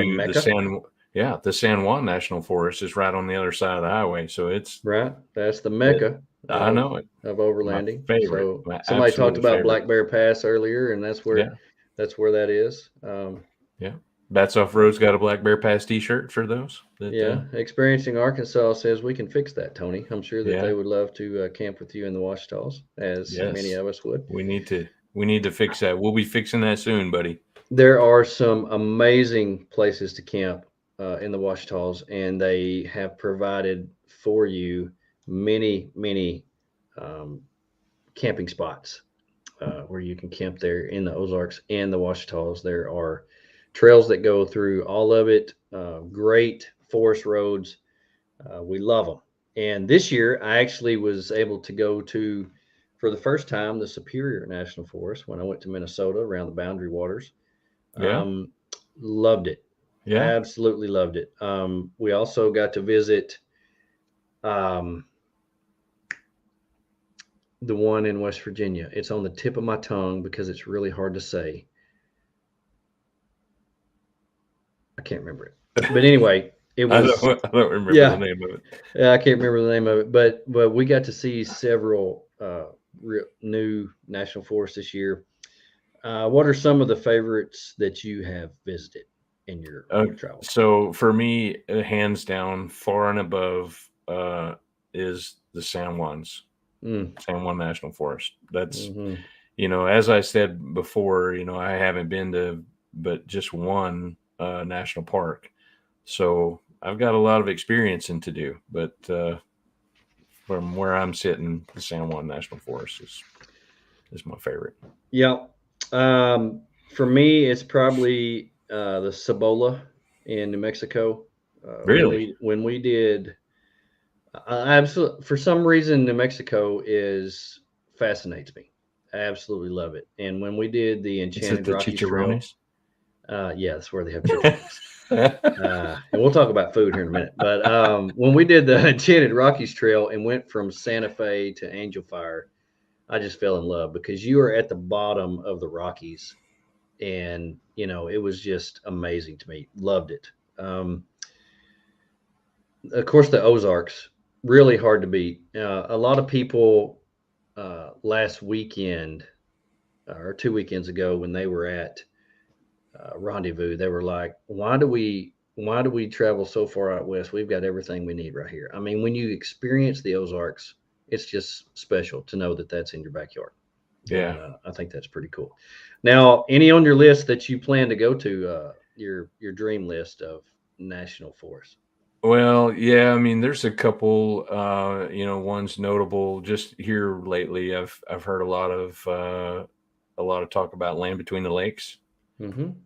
the San Juan National Forest is right on the other side of the highway. So it's right. That's the Mecca. I know it. Of overlanding. My favorite. So somebody talked about Black Bear Pass earlier, and that's where that is. Yeah. Bats Off Road's got a Black Bear Pass T-shirt for those. Experiencing Arkansas says we can fix that, Tony. I'm sure that they would love to camp with you in the Ouachitas, as many of us would. We need to fix that. We'll be fixing that soon, buddy. There are some amazing places to camp in the Ouachitas, and they have provided for you many camping spots where you can camp there in the Ozarks and the Ouachitas. There are trails that go through all of it, great forest roads. We love them. And this year, I actually was able to go to, for the first time, the Superior National Forest when I went to Minnesota around the Boundary Waters. Loved it. Yeah. Absolutely loved it. We also got to visit the one in West Virginia. It's on the tip of my tongue because it's really hard to say. I can't remember it. But anyway, it was. I don't remember the name of it. Yeah, I can't remember the name of it. But we got to see several new national forests this year. What are some of the favorites that you have visited in your travels? So for me, hands down, far and above is the San Juans, San Juan National Forest. That's, as I said before, I haven't been to but just one national park. So I've got a lot of experiencing to do, but from where I'm sitting, the San Juan National Forest is my favorite. Yeah. For me, it's probably the Cibola in New Mexico. Really? When we did, absolutely, for some reason, New Mexico fascinates me. I absolutely love it. And when we did the Enchanted Rockies Trail, that's where they have chicharrones. And we'll talk about food here in a minute. But when we did the Enchanted Rockies Trail and went from Santa Fe to Angel Fire, I just fell in love because you are at the bottom of the Rockies. And, it was just amazing to me. Loved it. Of course, the Ozarks, really hard to beat. A lot of people last weekend or 2 weekends ago when they were at Rendezvous, they were like, why do we travel so far out west? We've got everything we need right here. I mean, when you experience the Ozarks, it's just special to know that that's in your backyard. Yeah. And, I think that's pretty cool. Now, any on your list that you plan to go to, your dream list of national forests? Well, yeah, I mean, there's a couple, one's notable just here lately. I've heard a lot of talk about Land Between the Lakes. And,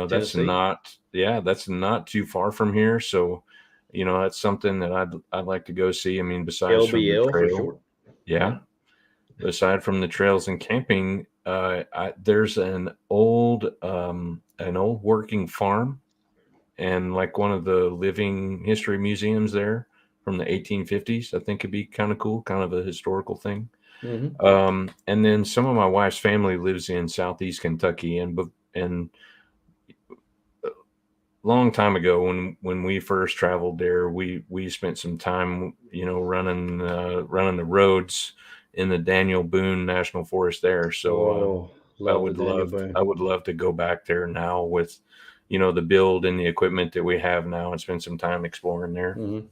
that's not too far from here. So, that's something that I'd like to go see. I mean, besides from the trail, for sure. Yeah. Aside from the trails and camping, there's an old working farm and like one of the living history museums there from the 1850s. I think it'd be kind of cool, kind of a historical thing. Mm-hmm. And then some of my wife's family lives in Southeast Kentucky, and long time ago when we first traveled there, we spent some time, running the roads in the Daniel Boone National Forest there. So Oh, love the Daniel Boone. I would love to go back there now with, the build and the equipment that we have now, and spend some time exploring there. Mm-hmm.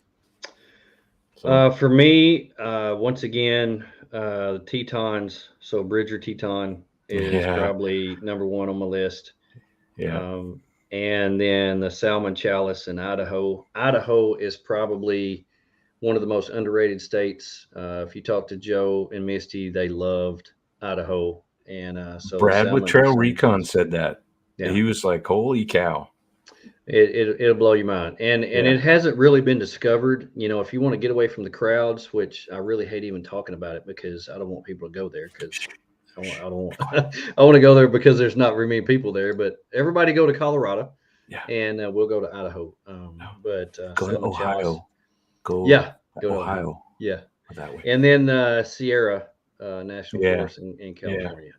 So For me, once again, the Tetons. So Bridger Teton is yeah, probably number one on my list. yeah, And then the Salmon Chalice in Idaho. Idaho is probably one of the most underrated states. If you talk to Joe and Misty, they loved Idaho. And so the Brad with Trail Salmon Recon Chalice. said that. Yeah. He was like, "Holy cow!" It'll blow your mind, and it hasn't really been discovered. If you want to get away from the crowds, which I really hate even talking about it because I don't want people to go there because I don't want I want to go there because there's not very many people there. But everybody go to Colorado, and we'll go to Idaho. But go to Ohio, Chalice, go go to Ohio, that way, and then Sierra National Forest in California.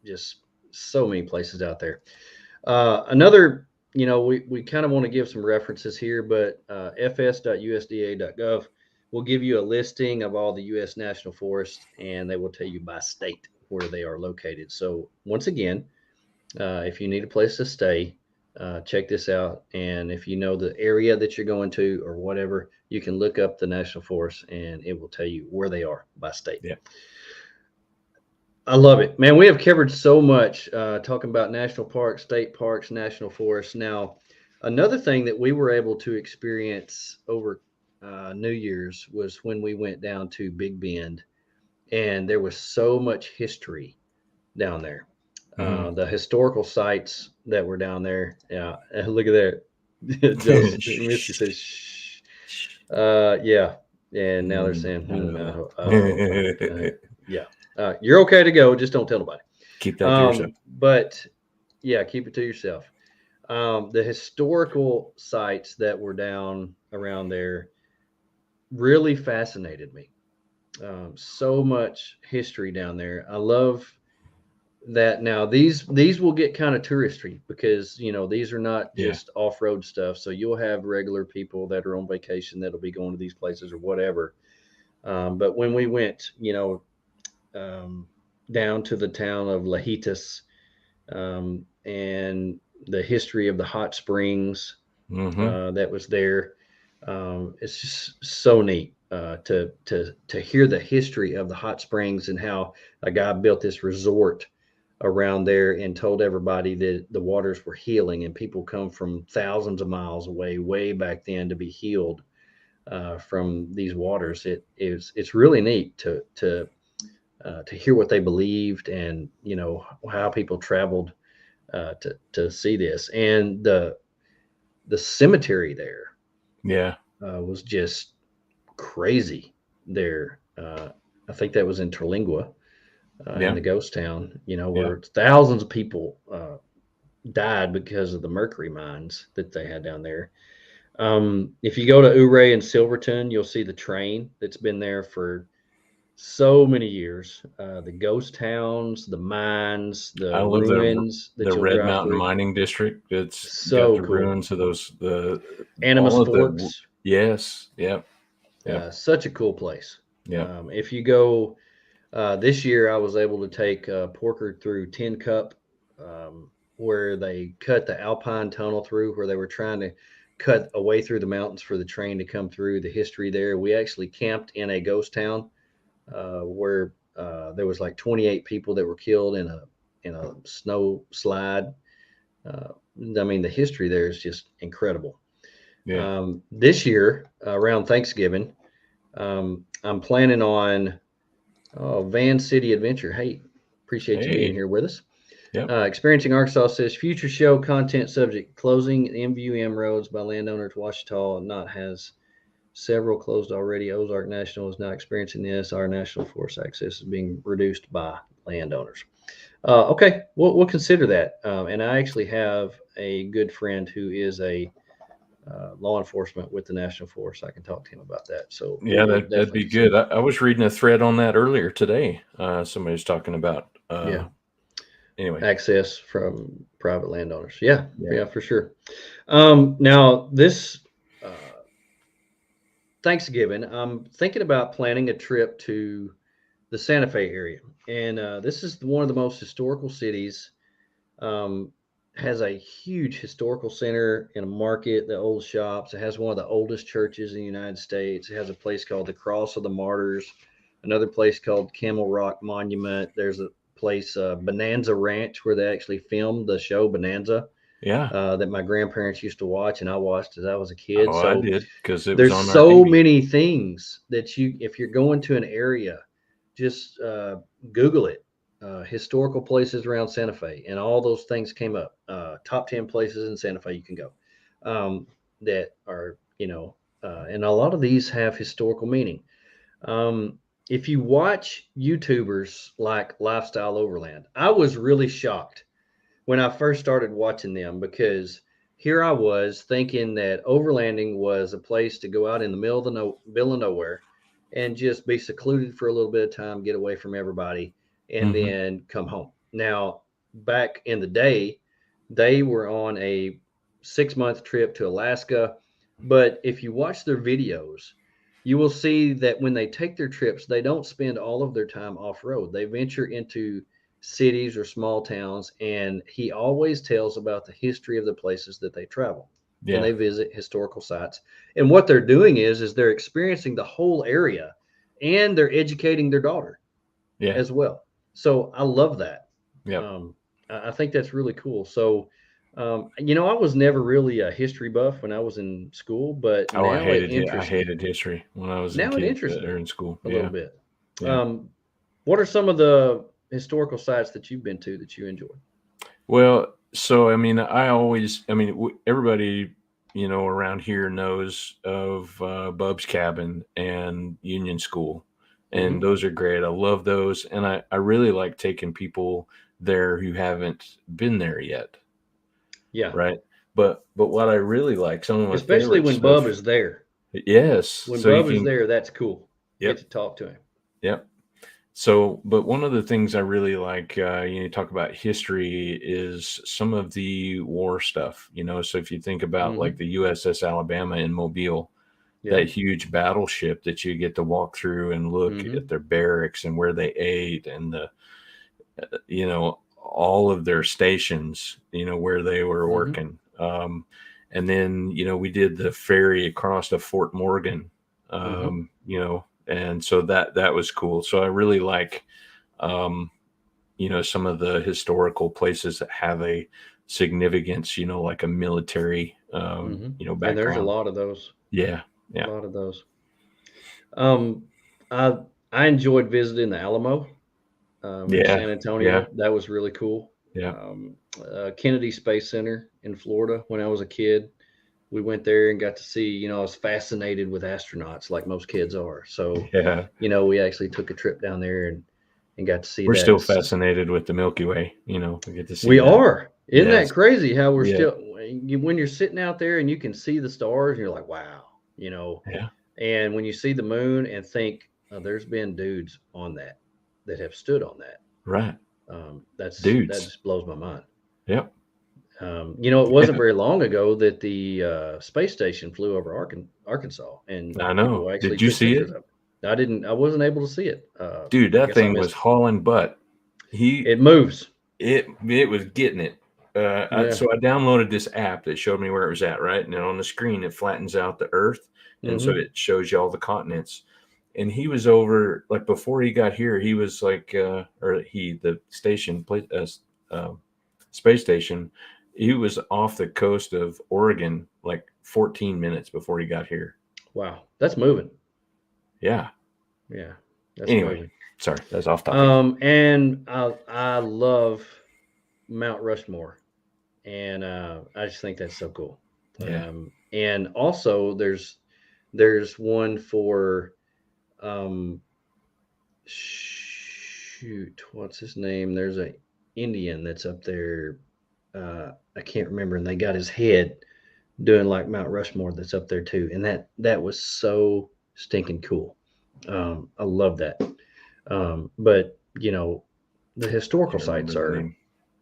Just so many places out there. Another. We kind of want to give some references here, but fs.usda.gov will give you a listing of all the U.S. national forests, and they will tell you by state where they are located. So once again, if you need a place to stay, check this out. And if you know the area that you're going to or whatever, you can look up the national forest, and it will tell you where they are by state. Yeah. I love it, man. We have covered so much talking about national parks, state parks, national forests. Now, another thing that we were able to experience over New Year's was when we went down to Big Bend, and there was so much history down there. Mm-hmm. The historical sites that were down there. Yeah, look at that. Misty says, "Shh." Yeah, and now they're saying, yeah. You're okay to go. Just don't tell nobody. Keep that to yourself. But yeah, keep it to yourself. The historical sites that were down around there really fascinated me. So much history down there. I love that. Now these will get kind of touristy because these are not just off-road stuff. So you'll have regular people that are on vacation that'll be going to these places or whatever. But when we went, down to the town of Lajitas, and the history of the hot springs that was there. It's just so neat to hear the history of the hot springs and how a guy built this resort around there and told everybody that the waters were healing, and people come from thousands of miles away, way back then, to be healed from these waters. It's really neat to hear what they believed, and how people traveled to see this. And the cemetery there was just crazy there. I think that was in Terlingua, in the ghost town, where thousands of people died because of the mercury mines that they had down there. If you go to Ouray and Silverton, you'll see the train that's been there for so many years. The ghost towns, the mines, the ruins, the Red Mountain Mining District. It's so got the cool. ruins of the Animus Forks. Yes, such a cool place. Yeah. If you go this year, I was able to take Porker through Tin Cup, where they cut the Alpine Tunnel through, where they were trying to cut a way through the mountains for the train to come through. The history there. We actually camped in a ghost town. Where there was like 28 people that were killed in a snow slide. The history there is just incredible. Yeah. This year around Thanksgiving, I'm planning on Van City Adventure. Hey, appreciate you being here with us. Yep. Experiencing Arkansas says future show content subject: closing MVUM roads by landowners. Ouachita not has several closed already. Ozark National is now experiencing this. Our national forest access is being reduced by landowners. Okay, we'll consider that. And I actually have a good friend who is a law enforcement with the National Forest. I can talk to him about that. So we Yeah, will that'd definitely be good. consider. I was reading a thread on that earlier today. Somebody was talking about. Yeah, Anyway, access from private landowners. Yeah, yeah. yeah, for sure. Now this Thanksgiving, I'm thinking about planning a trip to the Santa Fe area, and this is one of the most historical cities. Um, has a huge historical center and a market, the old shops. It has one of the oldest churches in the United States. It has a place called the Cross of the Martyrs, another place called Camel Rock Monument. There's a place, Bonanza Ranch, where they actually filmed the show Bonanza, Yeah. that my grandparents used to watch and I watched as I was a kid. Oh, I So did because it was there's on our so TV. many things that if you're going to an area, just Google it. Historical places around Santa Fe, and all those things came up. Top 10 places in Santa Fe you can go, that are, and a lot of these have historical meaning. Um, if you watch YouTubers like Lifestyle Overland, I was really shocked when I first started watching them, because here I was thinking that overlanding was a place to go out in the middle of the middle of nowhere and just be secluded for a little bit of time, get away from everybody, and Hmm. then come home. Now, back in the day, they were on a 6-month trip to Alaska. But if you watch their videos, you will see that when they take their trips, they don't spend all of their time off road. They venture into cities or small towns, and he always tells about the history of the places that they travel and Yeah. they visit historical sites. And what they're doing is they're experiencing the whole area, and they're educating their daughter Yeah. as well. So I love that. Yep. I think that's really cool. So, I was never really a history buff when I was in school, but Oh, now it I interests me. hated history when I was in Now it kid interests or me in school. a little Yeah. bit. Yeah. Um, what are some of the historical sites that you've been to that you enjoy? Well, so I mean, everybody, around here knows of Bub's Cabin and Union School, and Hmm. those are great. I love those, and I really like taking people there who haven't been there yet, Yeah, right? But what I really like, some of my especially favorite when Bub stuff, is there. yes. When So you Bub is can, there, that's cool. Get yep, to talk to him. yep. So, but one of the things I really like, talk about history is some of the war stuff, So if you think about like Hmm. the USS Alabama in Mobile, Yeah. that huge battleship that you get to walk through and look at Hmm. their barracks and where they ate and all of their stations, where they were Hmm. working. And then, we did the ferry across to Fort Morgan, Hmm. and so that was cool. So I really like, um, some of the historical places that have a significance, like a military, Hmm. And there's a background. lot of those. Yeah. A Yeah. lot of those. Um, I I enjoyed visiting the Alamo, in Yeah. San Yeah. Antonio. That was really cool. Yeah. Kennedy Space Center in Florida. When I was a kid, we went there and got to see. I was fascinated with astronauts, like most kids are. So, Yeah. we actually took a trip down there and got to see We're that. still fascinated with the Milky Way. We get to see We that. are. Isn't that Yes. crazy how we're Yeah. still, when you're sitting out there and you can see the stars and you're like, wow, Yeah. and when you see the moon and think, there's been dudes on that have stood on that. Right. That Dudes. just blows my mind. Yep. It wasn't Yeah. very long ago that the space station flew over Arkansas, and I know. people actually Did you took see pictures it? of it. I wasn't able to see it. Dude, I that guess I thing was missed it. hauling butt. He It moves. it was getting it. Yeah. So I downloaded this app that showed me where it was at, right? And then on the screen it flattens out the Earth, and so Hmm. it shows you all the continents. And he was over like before he got here. He was like, the station space station. He was off the coast of Oregon like 14 minutes before he got here. Wow. That's moving. Yeah. Yeah. That's Anyway, moving. sorry, that's off topic. And I love Mount Rushmore, and I just think that's so cool. Yeah. And also there's one for um, shoot, what's his name? There's a Indian that's up there. I can't remember, and they got his head doing like Mount Rushmore that's up there too, and that was so stinking cool. I love that. But the historical Can't remember sites the are, name.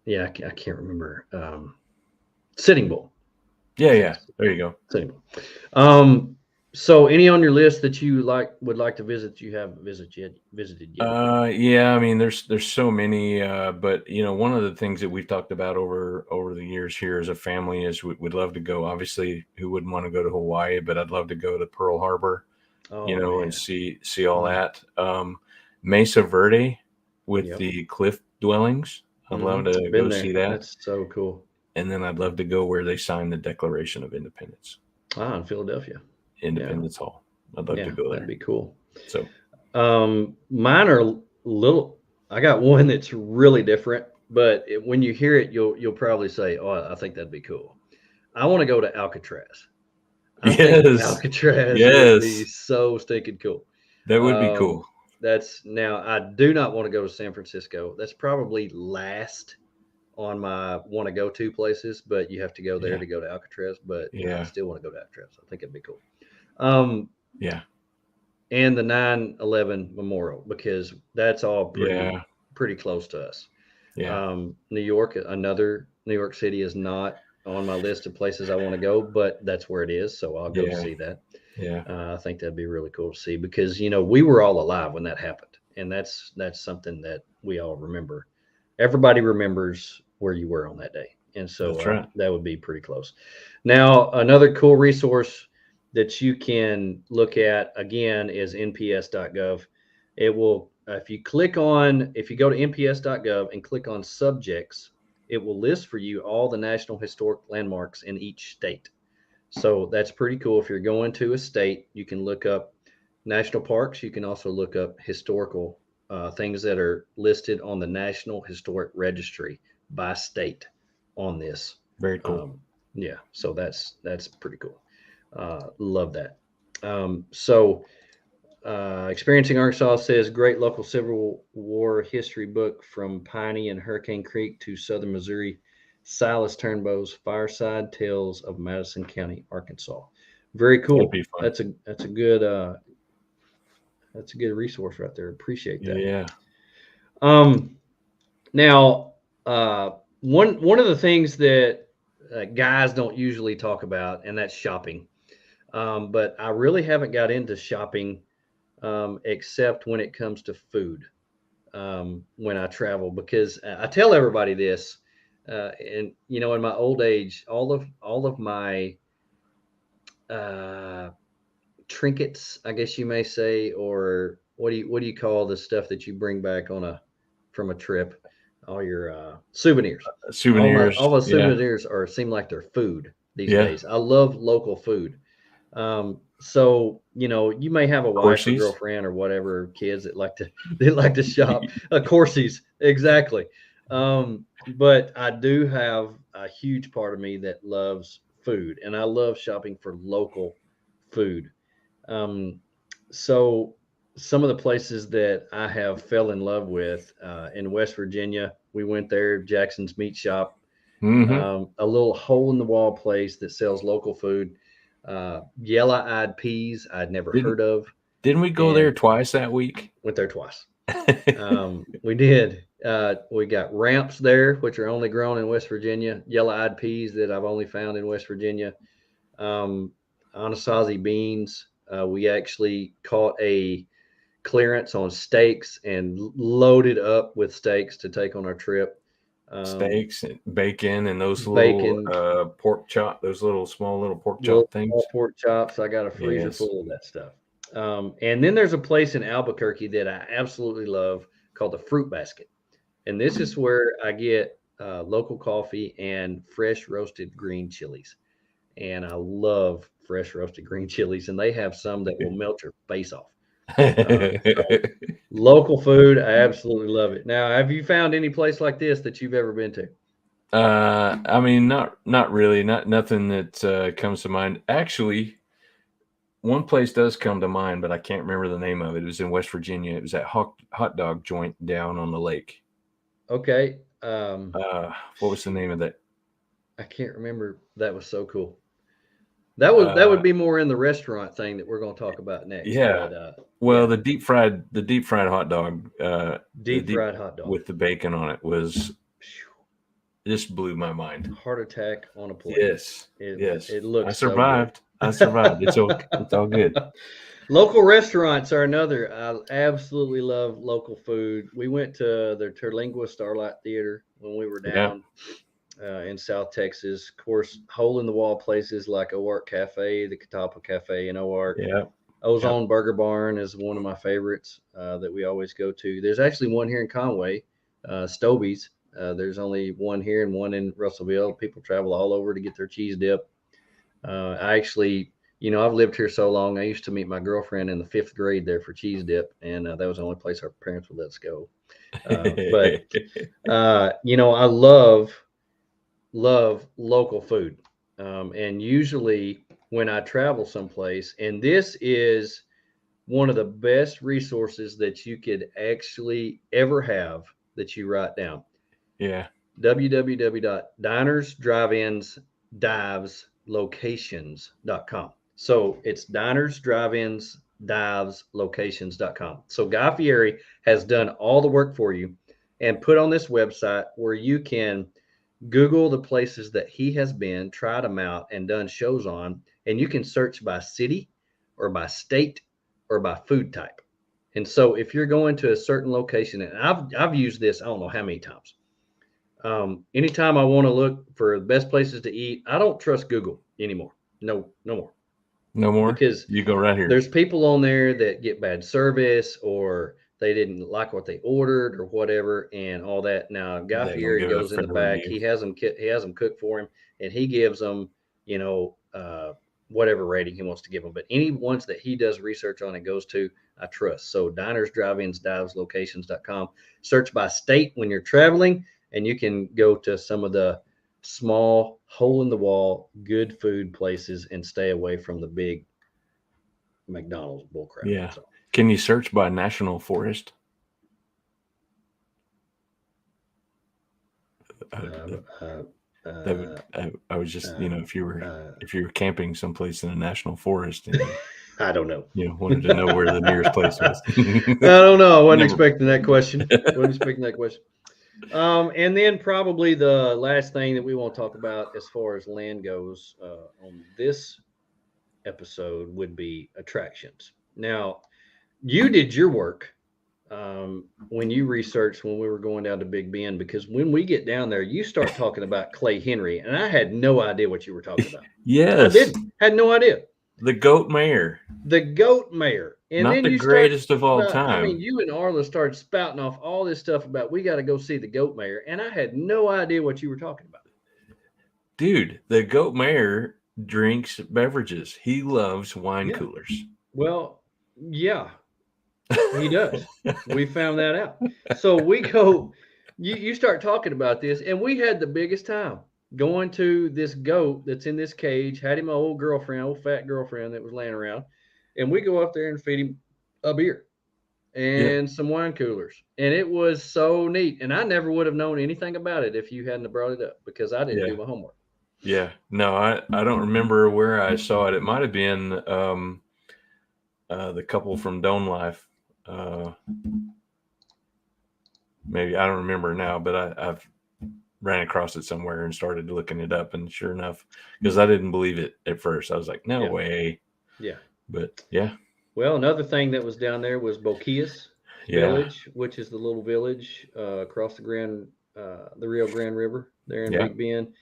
yeah, I can't remember. Sitting Bull. Yeah, I think yeah. There you go. Sitting Bull. So any on your list that you would like to visit you haven't visited yet? Yeah, I mean, there's so many, but one of the things that we've talked about over the years here as a family is we'd love to go. Obviously, who wouldn't want to go to Hawaii? But I'd love to go to Pearl Harbor, Oh and man. see all Mm, that. Mesa Verde with yep. the cliff dwellings. I'd love to Been go see there. that, That's so cool. and then I'd love to go where they signed the Declaration of Independence, In Philadelphia. Yeah. Independence Hall. I'd love to Yeah, go that'd there. be cool. So Mine are little. I got one that's really different, but when you hear it, you'll probably say, "Oh, I think that'd be cool." I want to go to Alcatraz. I think yes, Alcatraz would be yes, so stinking cool. that would be Um, cool. that's now I do not want to go to San Francisco. That's probably last on my want to go to places, but you have to go there Yeah, to go to Alcatraz. But I yeah, still want to go to Alcatraz. I think it'd be cool. Um, yeah, and the 9/11 memorial because that's all yeah, pretty close to us. yeah, New York, another New York City is not on my list of places I want to go, but that's where it is, so I'll go yeah, see that. yeah. I think that'd be really cool to see because we were all alive when that happened, and that's something that we all remember. Everybody remembers where you were on that day, and so That's right. that would be pretty close. Now, another cool resource that you can look at again is nps.gov. It will, if you go to nps.gov and click on subjects, it will list for you all the national historic landmarks in each state. So that's pretty cool. If you're going to a state, you can look up national parks. You can also look up historical things that are listed on the National Historic Registry by state on this. Very cool. Yeah, so that's pretty cool. Love that. Experiencing Arkansas says great local Civil War history book from Piney and Hurricane Creek to Southern Missouri. Silas Turnbow's Fireside Tales of Madison County, Arkansas. Very That'd cool. be fun. That's a good resource right there. Appreciate that. Yeah. Um, now, one of the things that guys don't usually talk about, and that's shopping. But I really haven't got into shopping except when it comes to food when I travel, because I tell everybody this, and in my old age, all of my uh, trinkets, I guess you may say, or what do you call the stuff that you bring back from a trip? All your souvenirs. All my Souvenirs. all the Yeah. souvenirs seem like they're food these Yeah. days. I love local food. So you may have a wife or Corsies. girlfriend or whatever, kids that like to they like to shop. Courses, exactly. But I do have a huge part of me that loves food, and I love shopping for local food. Um, so some of the places that I have fell in love with in West Virginia, we went there, Jackson's Meat Shop, Mm-hmm. a little hole in the wall place that sells local food. Yellow-eyed peas I'd never Didn't heard of, didn't we go there and twice that week? went there twice. We did. We got ramps there, which are only grown in West Virginia. Yellow-eyed peas that I've only found in West Virginia. Um, Anasazi beans. We actually caught a clearance on steaks and loaded up with steaks to take on our trip. Steaks and bacon and those little Bacon, pork chop, those little small pork little chop things. small pork chops. I got a freezer Yes. full of that stuff. And then there's a place in Albuquerque that I absolutely love called the Fruit Basket. And this is where I get local coffee and fresh roasted green chilies. And I love fresh roasted green chilies. And they have some that will melt your face off. Local food, I absolutely love it. Now, have you found any place like this that you've ever been to? I mean, not really, nothing that comes to mind. Actually, one place does come to mind, but I can't remember the name of it. It was in West Virginia. It was that hot dog joint down on the lake. Okay. What was the name of that? I can't remember. That was so cool. That would be more in the restaurant thing that we're going to talk about next. Yeah. But, well, yeah. the deep fried hot dog, Deep fried hot dog with the bacon on it was just blew my mind. Heart attack on a plate. Yes. It looks. I survived. So I survived. It's all good. Local restaurants are another. I absolutely love local food. We went to the Terlingua Starlight Theater when we were down in South Texas. Of course, hole in the wall places like Oart Cafe, the Catawba Cafe in Oart. Yeah. Ozone Burger Barn is one of my favorites that we always go to. There's actually one here in Conway, Stobie's. There's only one here and one in Russellville. People travel all over to get their cheese dip. I actually, I've lived here so long. I used to meet my girlfriend in the 5th grade there for cheese dip, and that was the only place our parents would let us go. But I love local food, and usually when I travel someplace, and this is one of the best resources that you could actually ever have that you write down. Yeah. www.dinersdrivensdiveslocations.com. So it's dinersdrivensdiveslocations.com. So Guy Fieri has done all the work for you and put on this website where you can Google the places that he has been, tried them out, and done shows on, and you can search by city or by state or by food type. And so if you're going to a certain location, and I've used this, I don't know how many times. Anytime I want to look for the best places to eat, I don't trust Google anymore. No more. No more? Because you go right here. There's people on there that get bad service, or they didn't like what they ordered or whatever, and all that. Now, Guy Fieri goes in the back. He has them cook for him, and he gives them, whatever rating he wants to give them. But any ones that he does research on and goes to, I trust. So dinersdrivensdiveslocations.com. Search by state when you're traveling, and you can go to some of the small hole-in-the-wall good food places and stay away from the big McDonald's bullcrap. Yeah. So. Can you search by national forest? I was just, if you were camping someplace in a national forest, and I don't know. Wanted to know where the nearest place was. I don't know. I wasn't expecting that question. And then probably the last thing that we want to talk about as far as land goes on this episode would be attractions. Now, you did your work when you researched when we were going down to Big Bend, because when we get down there, you start talking about Clay Henry, and I had no idea what you were talking about. Yes. I had no idea. The goat mayor. And not then the greatest of all time. I mean, you and Arla started spouting off all this stuff about we got to go see the goat mayor, and I had no idea what you were talking about. Dude, the goat mayor drinks beverages. He loves wine coolers. Well, yeah, he does. We found that out. So we go, you start talking about this, and we had the biggest time going to this goat that's in this cage. Had him an old fat girlfriend that was laying around, and we go up there and feed him a beer and some wine coolers, and it was so neat. And I never would have known anything about it if you hadn't brought it up, because I didn't do my homework. Yeah, no, I don't remember where I saw it. It might have been the couple from Dome Life. Maybe, I don't remember now, but I've ran across it somewhere and started looking it up, and sure enough, because I didn't believe it at first, I was like, no way. Yeah. But yeah. Well, another thing that was down there was Boquillas Village, which is the little village across the Rio Grande River there in Big Bend.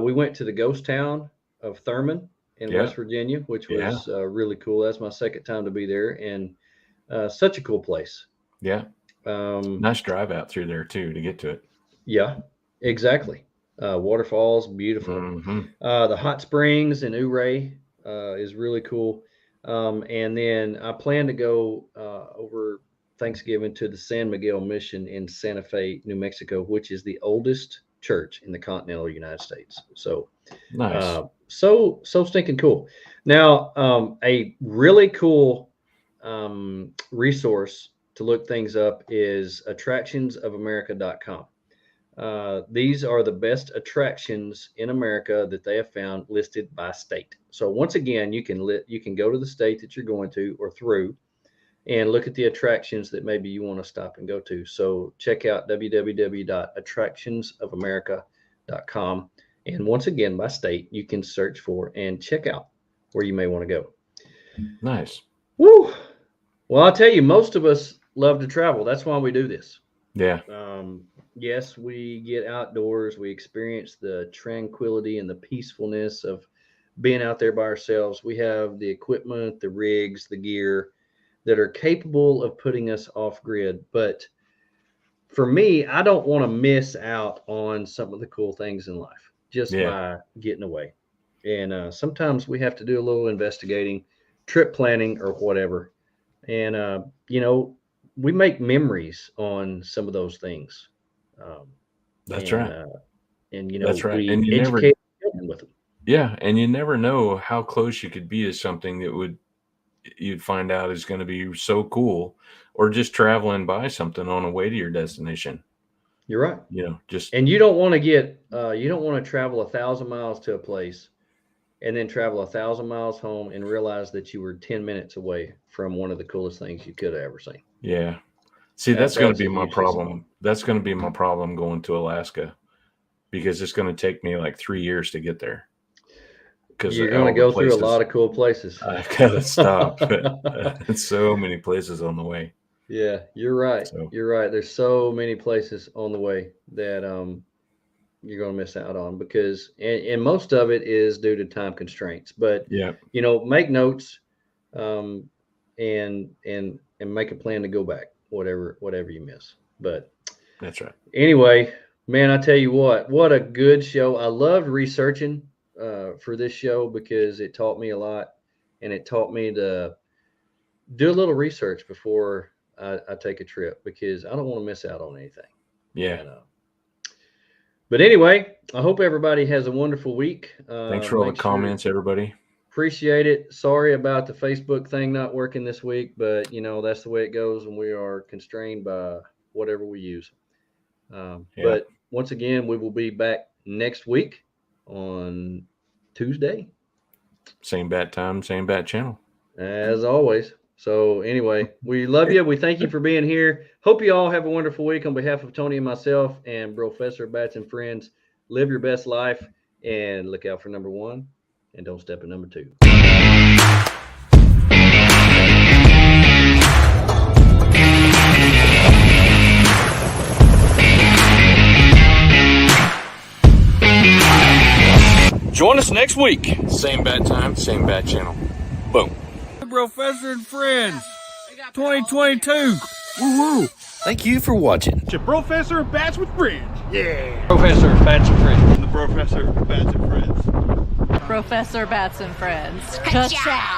We went to the ghost town of Thurman in West Virginia, which was really cool. That's my second time to be there, and such a cool place. Yeah. Nice drive out through there too to get to it. Yeah, exactly. Waterfalls, beautiful. Mm-hmm. The hot springs in Ouray is really cool. And then I plan to go over Thanksgiving to the San Miguel Mission in Santa Fe, New Mexico, which is the oldest church in the continental United States. So nice. So stinking cool. Now, a really cool resource to look things up is attractionsofamerica.com. these are the best attractions in America that they have found listed by state. So once again, you can go to the state that you're going to or through and look at the attractions that maybe you want to stop and go to. So check out www.attractionsofamerica.com. And once again, by state, you can search for and check out where you may want to go. Nice. Woo! Well, I'll tell you, most of us love to travel. That's why we do this. Yeah. Yes, we get outdoors. We experience the tranquility and the peacefulness of being out there by ourselves. We have the equipment, the rigs, the gear that are capable of putting us off grid. But for me, I don't want to miss out on some of the cool things in life just by getting away. And sometimes we have to do a little investigating, trip planning or whatever. And, we make memories on some of those things. That's right. That's right. We educate children with them. Yeah. And you never know how close you could be to something that you'd find out is going to be so cool, or just traveling by something on the way to your destination. You're right. And you don't want to travel 1,000 miles to a place and then travel 1,000 miles home and realize that you were 10 minutes away from one of the coolest things you could have ever seen. Yeah. See, that's going to be my problem. That's going to be my problem going to Alaska, because it's going to take me like 3 years to get there. Because you're going to go through a lot of cool places. I've got to stop. So many places on the way. Yeah, you're right. You're right. There's so many places on the way that you're going to miss out on, because and most of it is due to time constraints. But make notes and make a plan to go back, whatever you miss. But that's right. Anyway, man, I tell you what a good show. I loved researching for this show because it taught me a lot, and it taught me to do a little research before I take a trip, because I don't want to miss out on anything. Yeah. But anyway, I hope everybody has a wonderful week. Thanks for all the comments, everybody. Appreciate it. Sorry about the Facebook thing not working this week, but that's the way it goes when we are constrained by whatever we use. But once again, we will be back next week on Tuesday. Same bat time, same bat channel. As always. So anyway, we love you. We thank you for being here. Hope you all have a wonderful week. On behalf of Tony and myself and Professor Bats and Friends, live your best life and look out for number 1 and don't step in number 2. Join us next week. Same bat time, same bat channel. Boom. Professor and Friends 2022. Woo-woo. Thank you for watching. To Professor Bats with Friends. Yeah. Professor Bats and Friends. The Professor Bats and Friends. Professor Bats and Friends. Ka-chow.